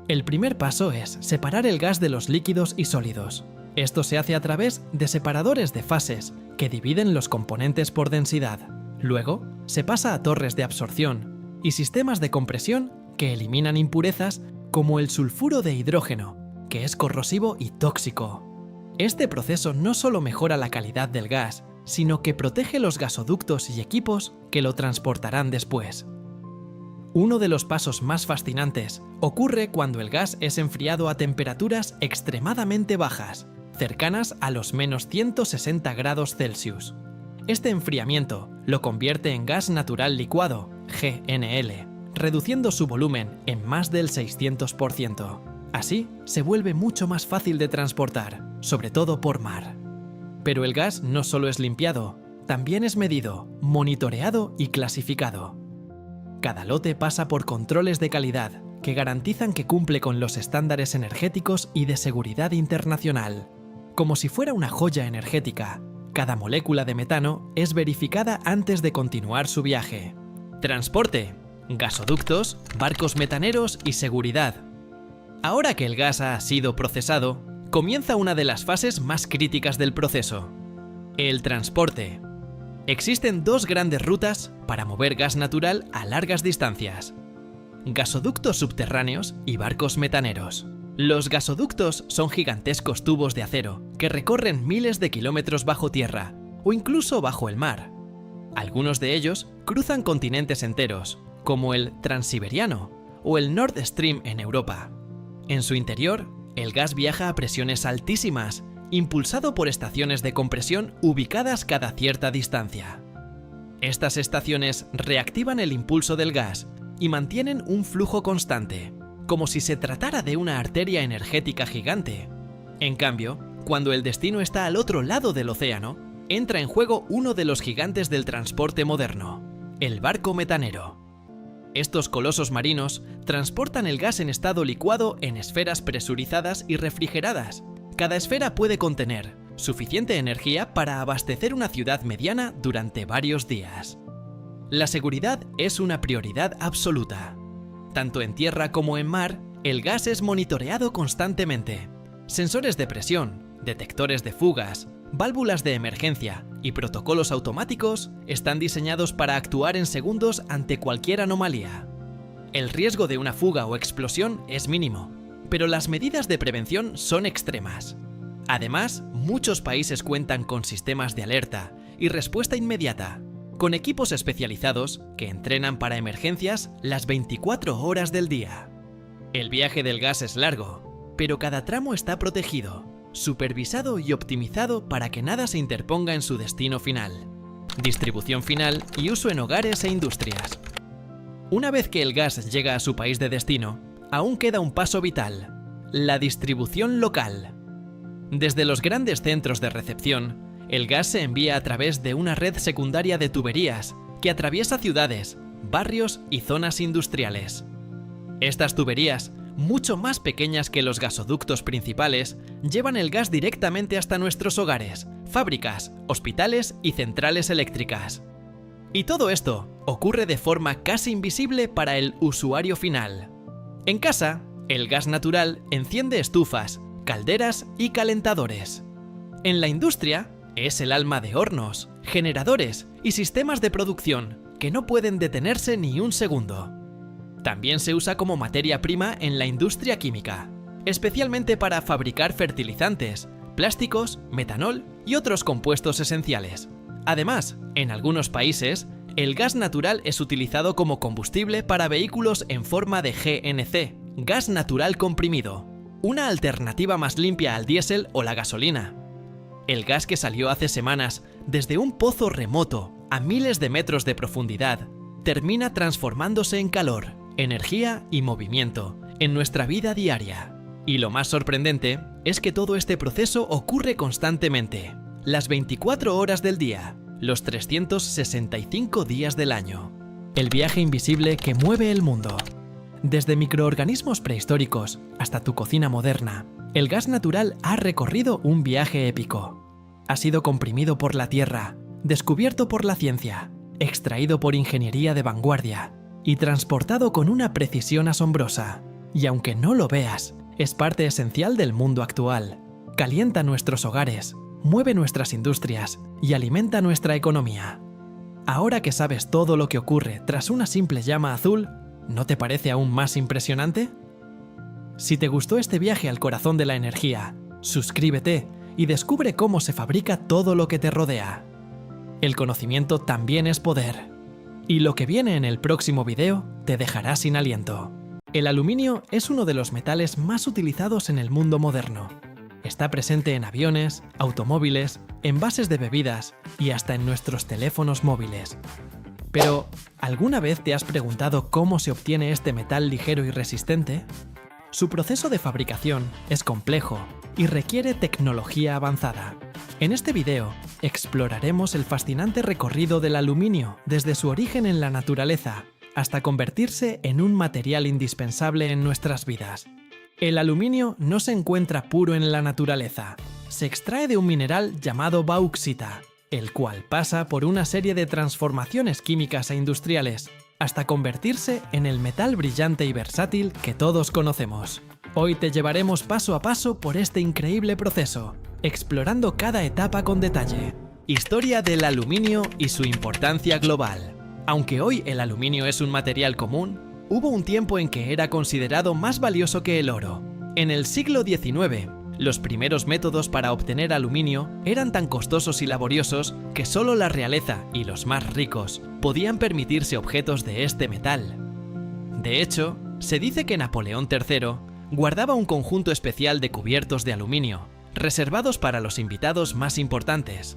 El primer paso es separar el gas de los líquidos y sólidos. Esto se hace a través de separadores de fases que dividen los componentes por densidad. Luego, se pasa a torres de absorción y sistemas de compresión que eliminan impurezas como el sulfuro de hidrógeno, que es corrosivo y tóxico. Este proceso no solo mejora la calidad del gas, sino que protege los gasoductos y equipos que lo transportarán después. Uno de los pasos más fascinantes ocurre cuando el gas es enfriado a temperaturas extremadamente bajas, cercanas a los menos 160 grados Celsius. Este enfriamiento lo convierte en gas natural licuado, GNL, reduciendo su volumen en más del 600%. Así, se vuelve mucho más fácil de transportar, sobre todo por mar. Pero el gas no solo es limpiado, también es medido, monitoreado y clasificado. Cada lote pasa por controles de calidad que garantizan que cumple con los estándares energéticos y de seguridad internacional. Como si fuera una joya energética, cada molécula de metano es verificada antes de continuar su viaje. Transporte, gasoductos, barcos metaneros y seguridad. Ahora que el gas ha sido procesado, comienza una de las fases más críticas del proceso: el transporte. Existen dos grandes rutas para mover gas natural a largas distancias: gasoductos subterráneos y barcos metaneros. Los gasoductos son gigantescos tubos de acero que recorren miles de kilómetros bajo tierra o incluso bajo el mar. Algunos de ellos cruzan continentes enteros, como el Transiberiano o el Nord Stream en Europa. En su interior, el gas viaja a presiones altísimas, impulsado por estaciones de compresión ubicadas cada cierta distancia. Estas estaciones reactivan el impulso del gas y mantienen un flujo constante, como si se tratara de una arteria energética gigante. En cambio, cuando el destino está al otro lado del océano, entra en juego uno de los gigantes del transporte moderno: el barco metanero. Estos colosos marinos transportan el gas en estado licuado en esferas presurizadas y refrigeradas. Cada esfera puede contener suficiente energía para abastecer una ciudad mediana durante varios días. La seguridad es una prioridad absoluta. Tanto en tierra como en mar, el gas es monitoreado constantemente. Sensores de presión, detectores de fugas, válvulas de emergencia y protocolos automáticos están diseñados para actuar en segundos ante cualquier anomalía. El riesgo de una fuga o explosión es mínimo, pero las medidas de prevención son extremas. Además, muchos países cuentan con sistemas de alerta y respuesta inmediata, con equipos especializados que entrenan para emergencias las 24 horas del día. El viaje del gas es largo, pero cada tramo está protegido, supervisado y optimizado para que nada se interponga en su destino final. Distribución final y uso en hogares e industrias. Una vez que el gas llega a su país de destino, aún queda un paso vital: la distribución local. Desde los grandes centros de recepción, el gas se envía a través de una red secundaria de tuberías que atraviesa ciudades, barrios y zonas industriales. Estas tuberías, mucho más pequeñas que los gasoductos principales, llevan el gas directamente hasta nuestros hogares, fábricas, hospitales y centrales eléctricas. Y todo esto ocurre de forma casi invisible para el usuario final. En casa, el gas natural enciende estufas, calderas y calentadores. En la industria, es el alma de hornos, generadores y sistemas de producción que no pueden detenerse ni un segundo. También se usa como materia prima en la industria química, especialmente para fabricar fertilizantes, plásticos, metanol y otros compuestos esenciales. Además, en algunos países, el gas natural es utilizado como combustible para vehículos en forma de GNC, gas natural comprimido, una alternativa más limpia al diésel o la gasolina. El gas que salió hace semanas desde un pozo remoto a miles de metros de profundidad termina transformándose en calor, energía y movimiento en nuestra vida diaria. Y lo más sorprendente es que todo este proceso ocurre constantemente, las 24 horas del día, los 365 días del año. El viaje invisible que mueve el mundo. Desde microorganismos prehistóricos hasta tu cocina moderna, el gas natural ha recorrido un viaje épico. Ha sido comprimido por la Tierra, descubierto por la ciencia, extraído por ingeniería de vanguardia y transportado con una precisión asombrosa. Y aunque no lo veas, es parte esencial del mundo actual. Calienta nuestros hogares, mueve nuestras industrias y alimenta nuestra economía. Ahora que sabes todo lo que ocurre tras una simple llama azul, ¿no te parece aún más impresionante? Si te gustó este viaje al corazón de la energía, suscríbete y descubre cómo se fabrica todo lo que te rodea. El conocimiento también es poder. Y lo que viene en el próximo video te dejará sin aliento. El aluminio es uno de los metales más utilizados en el mundo moderno. Está presente en aviones, automóviles, envases de bebidas y hasta en nuestros teléfonos móviles. Pero, ¿alguna vez te has preguntado cómo se obtiene este metal ligero y resistente? Su proceso de fabricación es complejo y requiere tecnología avanzada. En este video exploraremos el fascinante recorrido del aluminio desde su origen en la naturaleza hasta convertirse en un material indispensable en nuestras vidas. El aluminio no se encuentra puro en la naturaleza. Se extrae de un mineral llamado bauxita, el cual pasa por una serie de transformaciones químicas e industriales hasta convertirse en el metal brillante y versátil que todos conocemos. Hoy te llevaremos paso a paso por este increíble proceso, explorando cada etapa con detalle. Historia del aluminio y su importancia global. Aunque hoy el aluminio es un material común, hubo un tiempo en que era considerado más valioso que el oro. En el siglo XIX, los primeros métodos para obtener aluminio eran tan costosos y laboriosos que solo la realeza y los más ricos podían permitirse objetos de este metal. De hecho, se dice que Napoleón III guardaba un conjunto especial de cubiertos de aluminio, reservados para los invitados más importantes.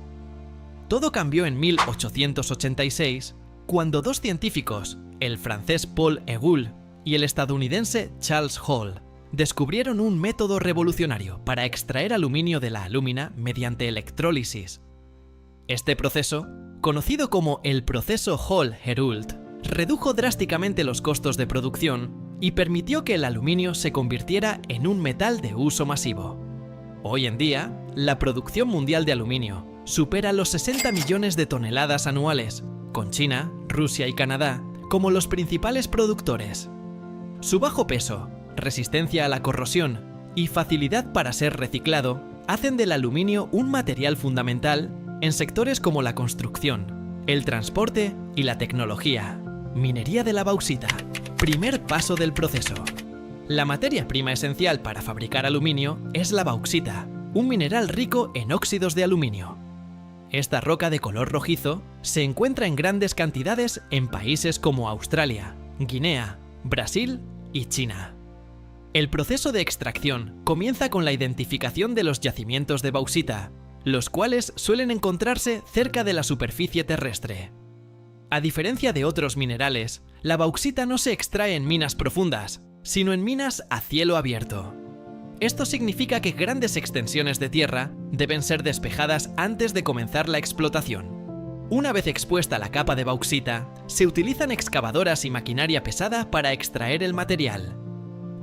Todo cambió en 1886, cuando dos científicos, el francés Paul Égual y el estadounidense Charles Hall, descubrieron un método revolucionario para extraer aluminio de la alúmina mediante electrólisis. Este proceso, conocido como el proceso Hall-Héroult, redujo drásticamente los costos de producción y permitió que el aluminio se convirtiera en un metal de uso masivo. Hoy en día, la producción mundial de aluminio supera los 60 millones de toneladas anuales, con China, Rusia y Canadá como los principales productores. Su bajo peso, resistencia a la corrosión y facilidad para ser reciclado hacen del aluminio un material fundamental en sectores como la construcción, el transporte y la tecnología. Minería de la bauxita. Primer paso del proceso. La materia prima esencial para fabricar aluminio es la bauxita, un mineral rico en óxidos de aluminio. Esta roca de color rojizo se encuentra en grandes cantidades en países como Australia, Guinea, Brasil y China. El proceso de extracción comienza con la identificación de los yacimientos de bauxita, los cuales suelen encontrarse cerca de la superficie terrestre. A diferencia de otros minerales, la bauxita no se extrae en minas profundas, sino en minas a cielo abierto. Esto significa que grandes extensiones de tierra deben ser despejadas antes de comenzar la explotación. Una vez expuesta la capa de bauxita, se utilizan excavadoras y maquinaria pesada para extraer el material.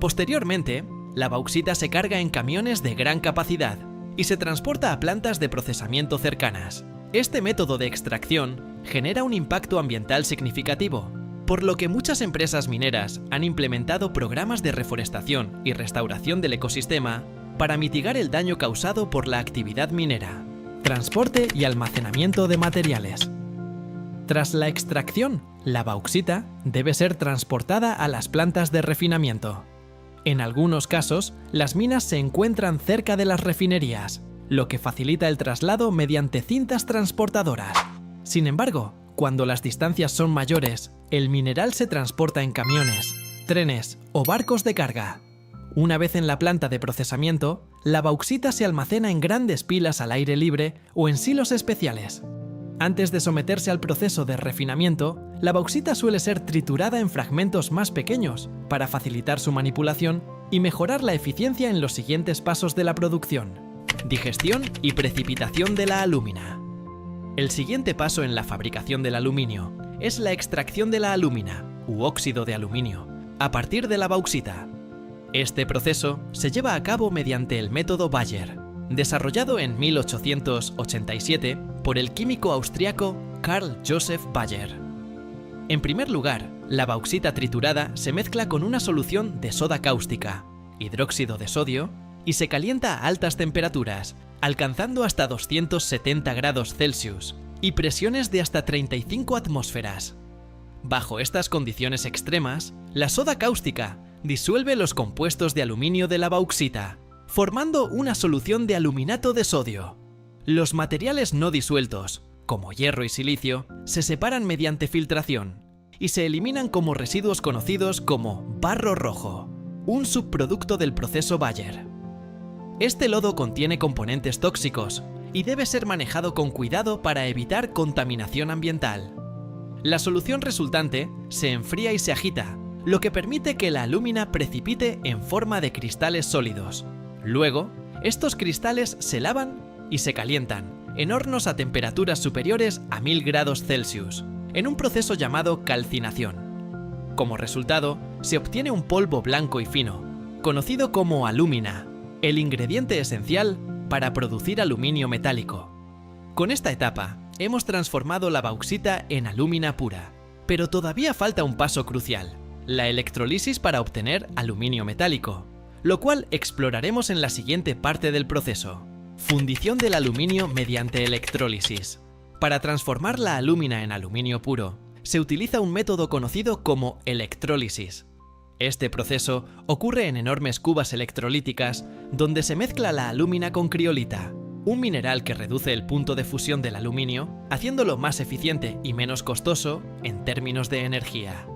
Posteriormente, la bauxita se carga en camiones de gran capacidad y se transporta a plantas de procesamiento cercanas. Este método de extracción genera un impacto ambiental significativo, por lo que muchas empresas mineras han implementado programas de reforestación y restauración del ecosistema para mitigar el daño causado por la actividad minera. Transporte y almacenamiento de materiales. Tras la extracción, la bauxita debe ser transportada a las plantas de refinamiento. En algunos casos, las minas se encuentran cerca de las refinerías, lo que facilita el traslado mediante cintas transportadoras. Sin embargo, cuando las distancias son mayores, el mineral se transporta en camiones, trenes o barcos de carga. Una vez en la planta de procesamiento, la bauxita se almacena en grandes pilas al aire libre o en silos especiales. Antes de someterse al proceso de refinamiento, la bauxita suele ser triturada en fragmentos más pequeños para facilitar su manipulación y mejorar la eficiencia en los siguientes pasos de la producción: digestión y precipitación de la alúmina. El siguiente paso en la fabricación del aluminio es la extracción de la alúmina, u óxido de aluminio, a partir de la bauxita. Este proceso se lleva a cabo mediante el método Bayer, desarrollado en 1887 por el químico austriaco Carl Joseph Bayer. En primer lugar, la bauxita triturada se mezcla con una solución de soda cáustica, hidróxido de sodio, y se calienta a altas temperaturas, alcanzando hasta 270 grados Celsius y presiones de hasta 35 atmósferas. Bajo estas condiciones extremas, la soda cáustica disuelve los compuestos de aluminio de la bauxita, formando una solución de aluminato de sodio. Los materiales no disueltos, como hierro y silicio, se separan mediante filtración y se eliminan como residuos conocidos como barro rojo, un subproducto del proceso Bayer. Este lodo contiene componentes tóxicos y debe ser manejado con cuidado para evitar contaminación ambiental. La solución resultante se enfría y se agita, lo que permite que la alúmina precipite en forma de cristales sólidos. Luego, estos cristales se lavan y se calientan en hornos a temperaturas superiores a 1000 grados Celsius, en un proceso llamado calcinación. Como resultado, se obtiene un polvo blanco y fino, conocido como alúmina, el ingrediente esencial para producir aluminio metálico. Con esta etapa, hemos transformado la bauxita en alúmina pura, pero todavía falta un paso crucial, la electrolisis para obtener aluminio metálico, lo cual exploraremos en la siguiente parte del proceso. Fundición del aluminio mediante electrólisis. Para transformar la alúmina en aluminio puro, se utiliza un método conocido como electrólisis. Este proceso ocurre en enormes cubas electrolíticas donde se mezcla la alúmina con criolita, un mineral que reduce el punto de fusión del aluminio, haciéndolo más eficiente y menos costoso en términos de energía.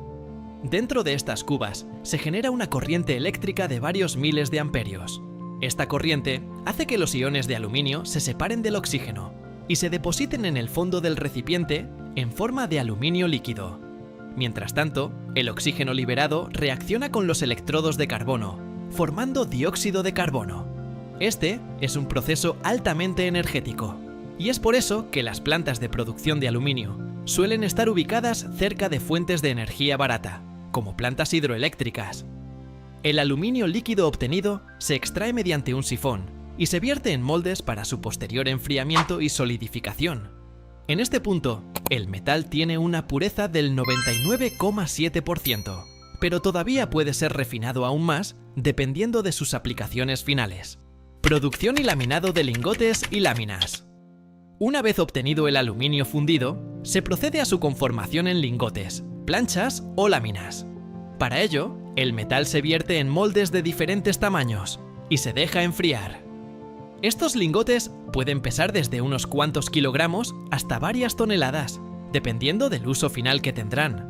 Dentro de estas cubas se genera una corriente eléctrica de varios miles de amperios. Esta corriente hace que los iones de aluminio se separen del oxígeno y se depositen en el fondo del recipiente en forma de aluminio líquido. Mientras tanto, el oxígeno liberado reacciona con los electrodos de carbono, formando dióxido de carbono. Este es un proceso altamente energético, y es por eso que las plantas de producción de aluminio suelen estar ubicadas cerca de fuentes de energía barata, como plantas hidroeléctricas. El aluminio líquido obtenido se extrae mediante un sifón y se vierte en moldes para su posterior enfriamiento y solidificación. En este punto, el metal tiene una pureza del 99,7%, pero todavía puede ser refinado aún más dependiendo de sus aplicaciones finales. Producción y laminado de lingotes y láminas. Una vez obtenido el aluminio fundido, se procede a su conformación en lingotes, planchas o láminas. Para ello, el metal se vierte en moldes de diferentes tamaños y se deja enfriar. Estos lingotes pueden pesar desde unos cuantos kilogramos hasta varias toneladas, dependiendo del uso final que tendrán.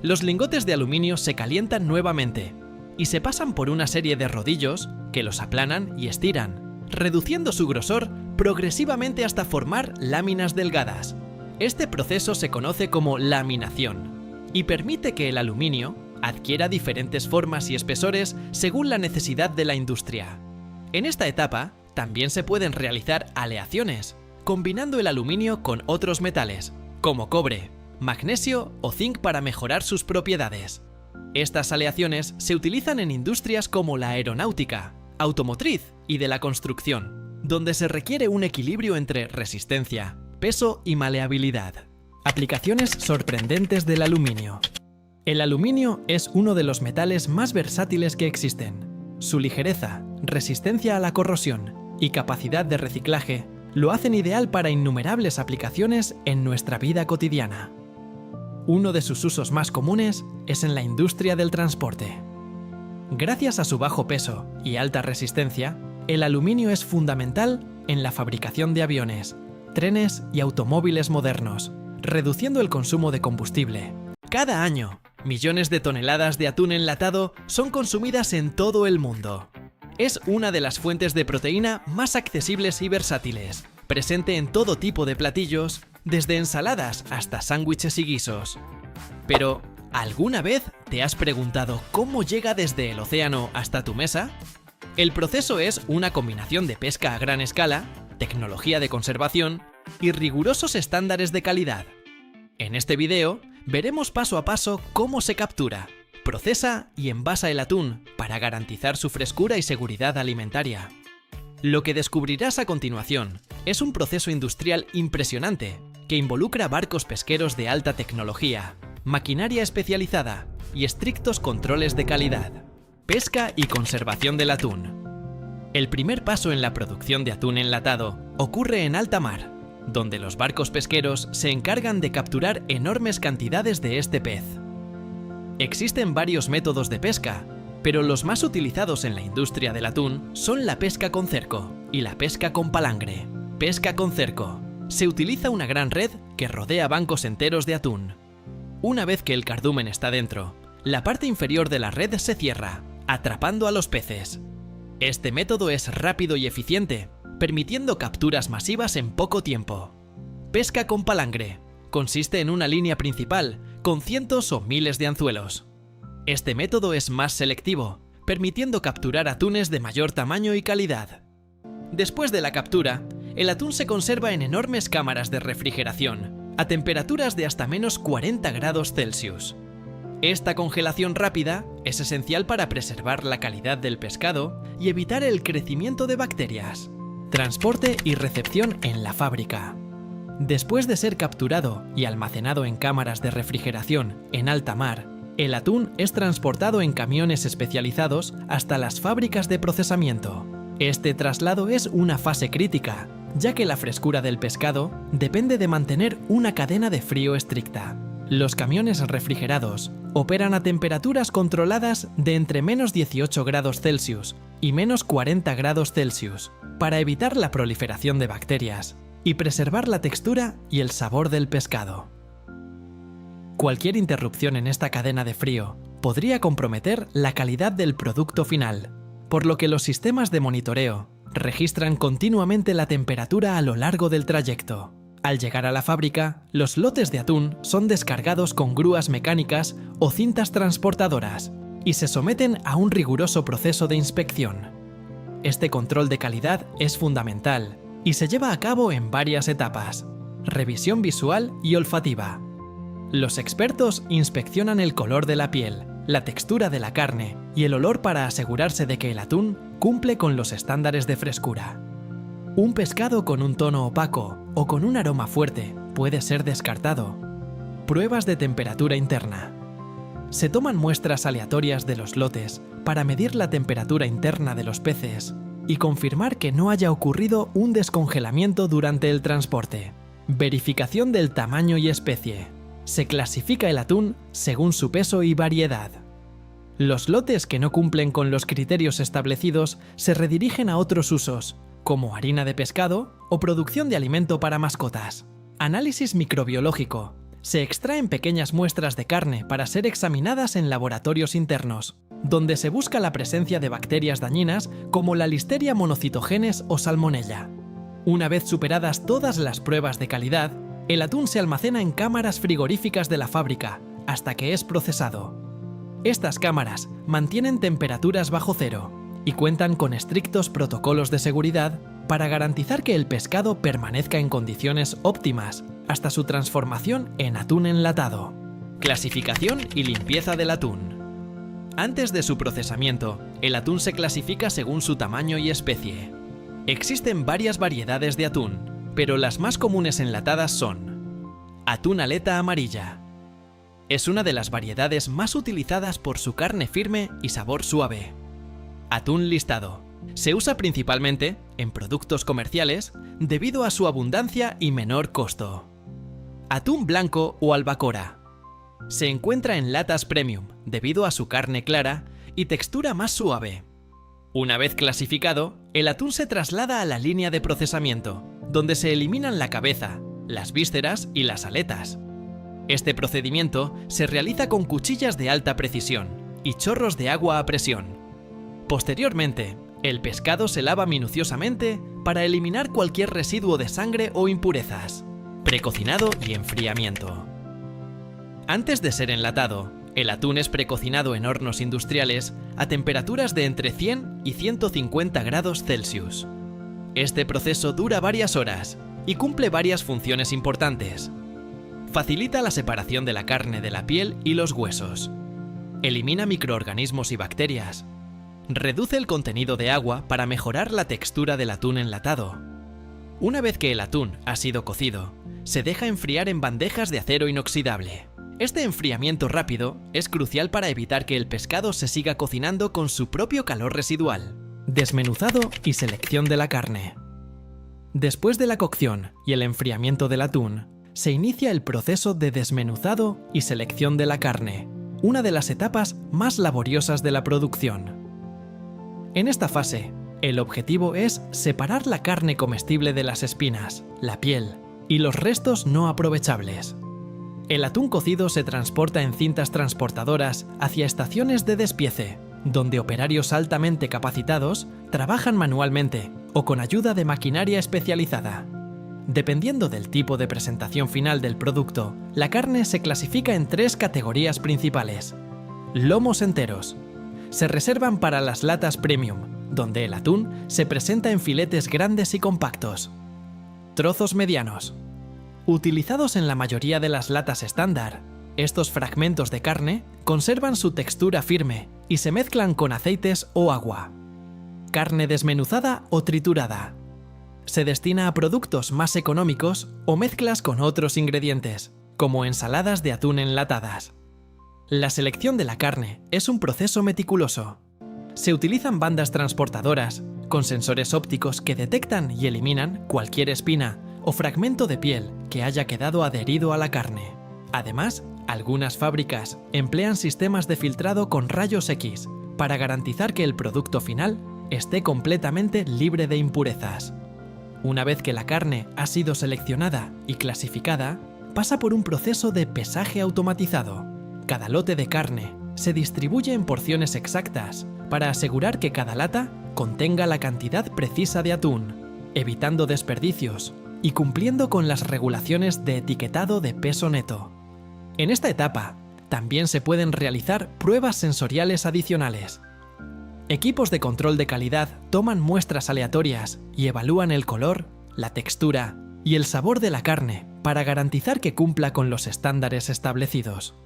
Los lingotes de aluminio se calientan nuevamente y se pasan por una serie de rodillos que los aplanan y estiran, reduciendo su grosor progresivamente hasta formar láminas delgadas. Este proceso se conoce como laminación y permite que el aluminio adquiera diferentes formas y espesores según la necesidad de la industria. En esta etapa, también se pueden realizar aleaciones, combinando el aluminio con otros metales, como cobre, magnesio o zinc para mejorar sus propiedades. Estas aleaciones se utilizan en industrias como la aeronáutica, automotriz y de la construcción, donde se requiere un equilibrio entre resistencia, peso y maleabilidad. Aplicaciones sorprendentes del aluminio. El aluminio es uno de los metales más versátiles que existen. Su ligereza, resistencia a la corrosión y capacidad de reciclaje lo hacen ideal para innumerables aplicaciones en nuestra vida cotidiana. Uno de sus usos más comunes es en la industria del transporte. Gracias a su bajo peso y alta resistencia, el aluminio es fundamental en la fabricación de aviones, trenes y automóviles modernos, reduciendo el consumo de combustible. Cada año, millones de toneladas de atún enlatado son consumidas en todo el mundo. Es una de las fuentes de proteína más accesibles y versátiles, presente en todo tipo de platillos, desde ensaladas hasta sándwiches y guisos. Pero, ¿alguna vez te has preguntado cómo llega desde el océano hasta tu mesa? El proceso es una combinación de pesca a gran escala, tecnología de conservación y rigurosos estándares de calidad. En este video, veremos paso a paso cómo se captura, procesa y envasa el atún para garantizar su frescura y seguridad alimentaria. Lo que descubrirás a continuación es un proceso industrial impresionante que involucra barcos pesqueros de alta tecnología, maquinaria especializada y estrictos controles de calidad. Pesca y conservación del atún. El primer paso en la producción de atún enlatado ocurre en alta mar, donde los barcos pesqueros se encargan de capturar enormes cantidades de este pez. Existen varios métodos de pesca, pero los más utilizados en la industria del atún son la pesca con cerco y la pesca con palangre. Pesca con cerco. Se utiliza una gran red que rodea bancos enteros de atún. Una vez que el cardumen está dentro, la parte inferior de la red se cierra, atrapando a los peces. Este método es rápido y eficiente, permitiendo capturas masivas en poco tiempo. Pesca con palangre. Consiste en una línea principal, con cientos o miles de anzuelos. Este método es más selectivo, permitiendo capturar atunes de mayor tamaño y calidad. Después de la captura, el atún se conserva en enormes cámaras de refrigeración, a temperaturas de hasta menos 40 grados Celsius. Esta congelación rápida es esencial para preservar la calidad del pescado y evitar el crecimiento de bacterias. Transporte y recepción en la fábrica. Después de ser capturado y almacenado en cámaras de refrigeración en alta mar, el atún es transportado en camiones especializados hasta las fábricas de procesamiento. Este traslado es una fase crítica, ya que la frescura del pescado depende de mantener una cadena de frío estricta. Los camiones refrigerados operan a temperaturas controladas de entre menos 18 grados Celsius y menos 40 grados Celsius para evitar la proliferación de bacterias y preservar la textura y el sabor del pescado. Cualquier interrupción en esta cadena de frío podría comprometer la calidad del producto final, por lo que los sistemas de monitoreo registran continuamente la temperatura a lo largo del trayecto. Al llegar a la fábrica, los lotes de atún son descargados con grúas mecánicas o cintas transportadoras y se someten a un riguroso proceso de inspección. Este control de calidad es fundamental y se lleva a cabo en varias etapas: revisión visual y olfativa. Los expertos inspeccionan el color de la piel, la textura de la carne y el olor para asegurarse de que el atún cumple con los estándares de frescura. Un pescado con un tono opaco o con un aroma fuerte puede ser descartado. Pruebas de temperatura interna. Se toman muestras aleatorias de los lotes para medir la temperatura interna de los peces y confirmar que no haya ocurrido un descongelamiento durante el transporte. Verificación del tamaño y especie. Se clasifica el atún según su peso y variedad. Los lotes que no cumplen con los criterios establecidos se redirigen a otros usos, como harina de pescado o producción de alimento para mascotas. Análisis microbiológico. Se extraen pequeñas muestras de carne para ser examinadas en laboratorios internos, donde se busca la presencia de bacterias dañinas como la Listeria monocytogenes o Salmonella. Una vez superadas todas las pruebas de calidad, el atún se almacena en cámaras frigoríficas de la fábrica hasta que es procesado. Estas cámaras mantienen temperaturas bajo cero y cuentan con estrictos protocolos de seguridad para garantizar que el pescado permanezca en condiciones óptimas hasta su transformación en atún enlatado. Clasificación y limpieza del atún. Antes de su procesamiento, el atún se clasifica según su tamaño y especie. Existen varias variedades de atún, pero las más comunes enlatadas son: atún aleta amarilla. Es una de las variedades más utilizadas por su carne firme y sabor suave. Atún listado. Se usa principalmente en productos comerciales debido a su abundancia y menor costo. Atún blanco o albacora. Se encuentra en latas premium debido a su carne clara y textura más suave. Una vez clasificado, el atún se traslada a la línea de procesamiento, donde se eliminan la cabeza, las vísceras y las aletas. Este procedimiento se realiza con cuchillas de alta precisión y chorros de agua a presión. Posteriormente, el pescado se lava minuciosamente para eliminar cualquier residuo de sangre o impurezas. Precocinado y enfriamiento. Antes de ser enlatado, el atún es precocinado en hornos industriales a temperaturas de entre 100 y 150 grados Celsius. Este proceso dura varias horas y cumple varias funciones importantes. Facilita la separación de la carne de la piel y los huesos. Elimina microorganismos y bacterias. Reduce el contenido de agua para mejorar la textura del atún enlatado. Una vez que el atún ha sido cocido, se deja enfriar en bandejas de acero inoxidable. Este enfriamiento rápido es crucial para evitar que el pescado se siga cocinando con su propio calor residual. Desmenuzado y selección de la carne. Después de la cocción y el enfriamiento del atún, se inicia el proceso de desmenuzado y selección de la carne, una de las etapas más laboriosas de la producción. En esta fase, el objetivo es separar la carne comestible de las espinas, la piel y los restos no aprovechables. El atún cocido se transporta en cintas transportadoras hacia estaciones de despiece, donde operarios altamente capacitados trabajan manualmente o con ayuda de maquinaria especializada. Dependiendo del tipo de presentación final del producto, la carne se clasifica en 3 categorías principales. Lomos enteros. Se reservan para las latas premium, donde el atún se presenta en filetes grandes y compactos. Trozos medianos. Utilizados en la mayoría de las latas estándar, estos fragmentos de carne conservan su textura firme y se mezclan con aceites o agua. Carne desmenuzada o triturada. Se destina a productos más económicos o mezclas con otros ingredientes, como ensaladas de atún enlatadas. La selección de la carne es un proceso meticuloso. Se utilizan bandas transportadoras, con sensores ópticos que detectan y eliminan cualquier espina o fragmento de piel que haya quedado adherido a la carne. Además, algunas fábricas emplean sistemas de filtrado con rayos X para garantizar que el producto final esté completamente libre de impurezas. Una vez que la carne ha sido seleccionada y clasificada, pasa por un proceso de pesaje automatizado. Cada lote de carne se distribuye en porciones exactas para asegurar que cada lata contenga la cantidad precisa de atún, evitando desperdicios y cumpliendo con las regulaciones de etiquetado de peso neto. En esta etapa, también se pueden realizar pruebas sensoriales adicionales. Equipos de control de calidad toman muestras aleatorias y evalúan el color, la textura y el sabor de la carne para garantizar que cumpla con los estándares establecidos.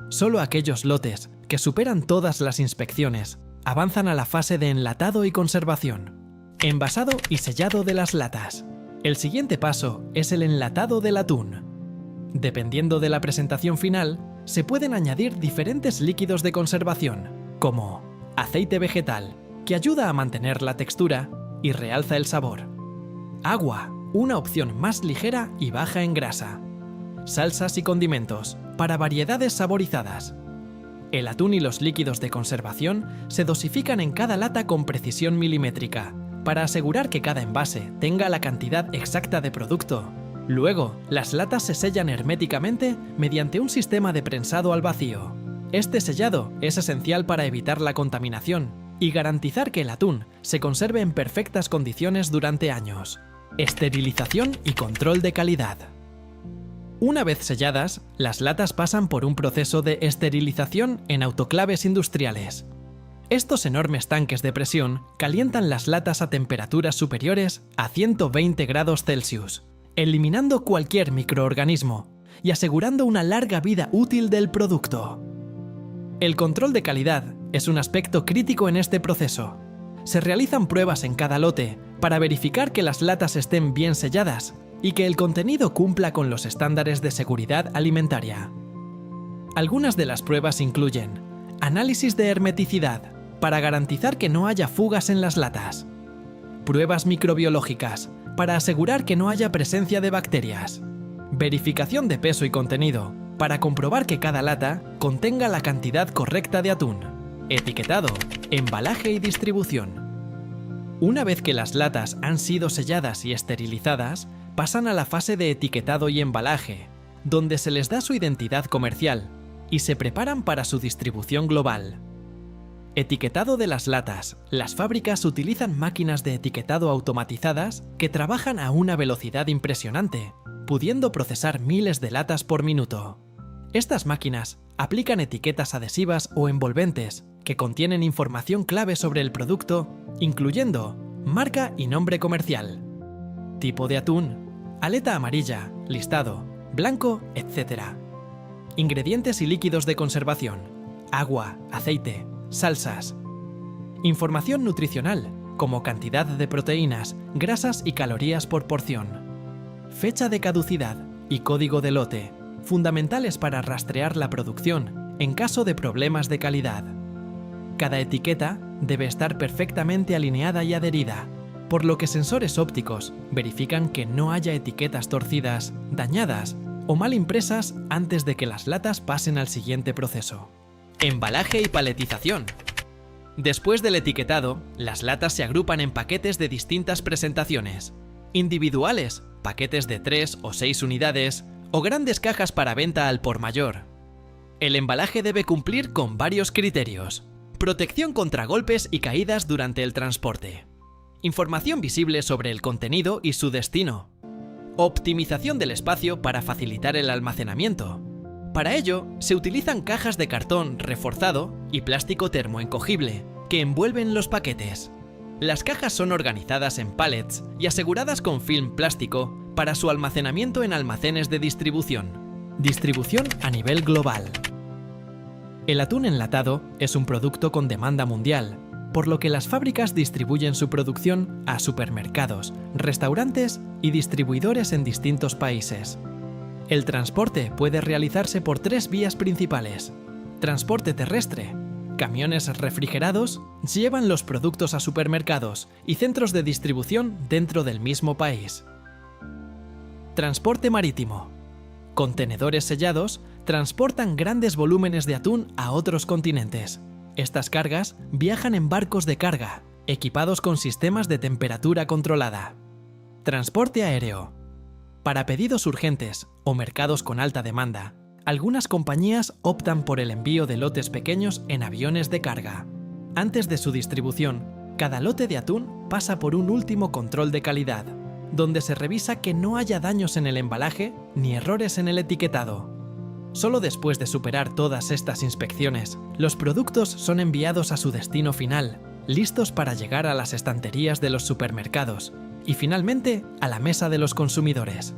Solo aquellos lotes que superan todas las inspecciones avanzan a la fase de enlatado y conservación, envasado y sellado de las latas. El siguiente paso es el enlatado del atún. Dependiendo de la presentación final, se pueden añadir diferentes líquidos de conservación, como aceite vegetal, que ayuda a mantener la textura y realza el sabor. Agua, una opción más ligera y baja en grasa. Salsas y condimentos, para variedades saborizadas. El atún y los líquidos de conservación se dosifican en cada lata con precisión milimétrica, para asegurar que cada envase tenga la cantidad exacta de producto. Luego, las latas se sellan herméticamente mediante un sistema de prensado al vacío. Este sellado es esencial para evitar la contaminación y garantizar que el atún se conserve en perfectas condiciones durante años. Esterilización y control de calidad. Una vez selladas, las latas pasan por un proceso de esterilización en autoclaves industriales. Estos enormes tanques de presión calientan las latas a temperaturas superiores a 120 grados Celsius, eliminando cualquier microorganismo y asegurando una larga vida útil del producto. El control de calidad es un aspecto crítico en este proceso. Se realizan pruebas en cada lote para verificar que las latas estén bien selladas y que el contenido cumpla con los estándares de seguridad alimentaria. Algunas de las pruebas incluyen análisis de hermeticidad para garantizar que no haya fugas en las latas, pruebas microbiológicas para asegurar que no haya presencia de bacterias, verificación de peso y contenido para comprobar que cada lata contenga la cantidad correcta de atún, etiquetado, embalaje y distribución. Una vez que las latas han sido selladas y esterilizadas, pasan a la fase de etiquetado y embalaje, donde se les da su identidad comercial y se preparan para su distribución global. Etiquetado de las latas. Las fábricas utilizan máquinas de etiquetado automatizadas que trabajan a una velocidad impresionante, pudiendo procesar miles de latas por minuto. Estas máquinas aplican etiquetas adhesivas o envolventes que contienen información clave sobre el producto, incluyendo marca y nombre comercial, tipo de atún, aleta amarilla, listado, blanco, etc. Ingredientes y líquidos de conservación, agua, aceite, salsas. Información nutricional, como cantidad de proteínas, grasas y calorías por porción. Fecha de caducidad y código de lote, fundamentales para rastrear la producción en caso de problemas de calidad. Cada etiqueta debe estar perfectamente alineada y adherida, por lo que sensores ópticos verifican que no haya etiquetas torcidas, dañadas o mal impresas antes de que las latas pasen al siguiente proceso. Embalaje y paletización. Después del etiquetado, las latas se agrupan en paquetes de distintas presentaciones, individuales paquetes de 3 o 6 unidades o grandes cajas para venta al por mayor. El embalaje debe cumplir con varios criterios: protección contra golpes y caídas durante el transporte, información visible sobre el contenido y su destino, optimización del espacio para facilitar el almacenamiento. Para ello, se utilizan cajas de cartón reforzado y plástico termoencogible que envuelven los paquetes. Las cajas son organizadas en pallets y aseguradas con film plástico para su almacenamiento en almacenes de distribución. Distribución a nivel global. El atún enlatado es un producto con demanda mundial, por lo que las fábricas distribuyen su producción a supermercados, restaurantes y distribuidores en distintos países. El transporte puede realizarse por 3 vías principales. Transporte terrestre. Camiones refrigerados llevan los productos a supermercados y centros de distribución dentro del mismo país. Transporte marítimo. Contenedores sellados transportan grandes volúmenes de atún a otros continentes. Estas cargas viajan en barcos de carga, equipados con sistemas de temperatura controlada. Transporte aéreo. Para pedidos urgentes o mercados con alta demanda, algunas compañías optan por el envío de lotes pequeños en aviones de carga. Antes de su distribución, cada lote de atún pasa por un último control de calidad, donde se revisa que no haya daños en el embalaje ni errores en el etiquetado. Solo después de superar todas estas inspecciones, los productos son enviados a su destino final, listos para llegar a las estanterías de los supermercados y finalmente a la mesa de los consumidores.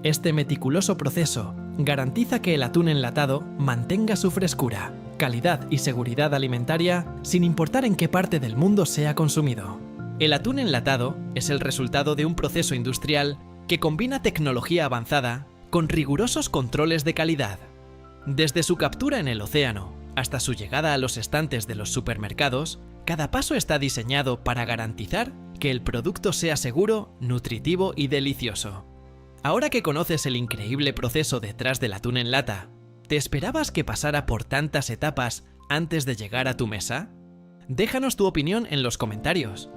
Este meticuloso proceso garantiza que el atún enlatado mantenga su frescura, calidad y seguridad alimentaria sin importar en qué parte del mundo sea consumido. El atún enlatado es el resultado de un proceso industrial que combina tecnología avanzada con rigurosos controles de calidad. Desde su captura en el océano hasta su llegada a los estantes de los supermercados, cada paso está diseñado para garantizar que el producto sea seguro, nutritivo y delicioso. Ahora que conoces el increíble proceso detrás del atún en lata, ¿te esperabas que pasara por tantas etapas antes de llegar a tu mesa? Déjanos tu opinión en los comentarios.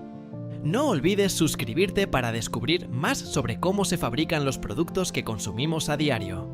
No olvides suscribirte para descubrir más sobre cómo se fabrican los productos que consumimos a diario.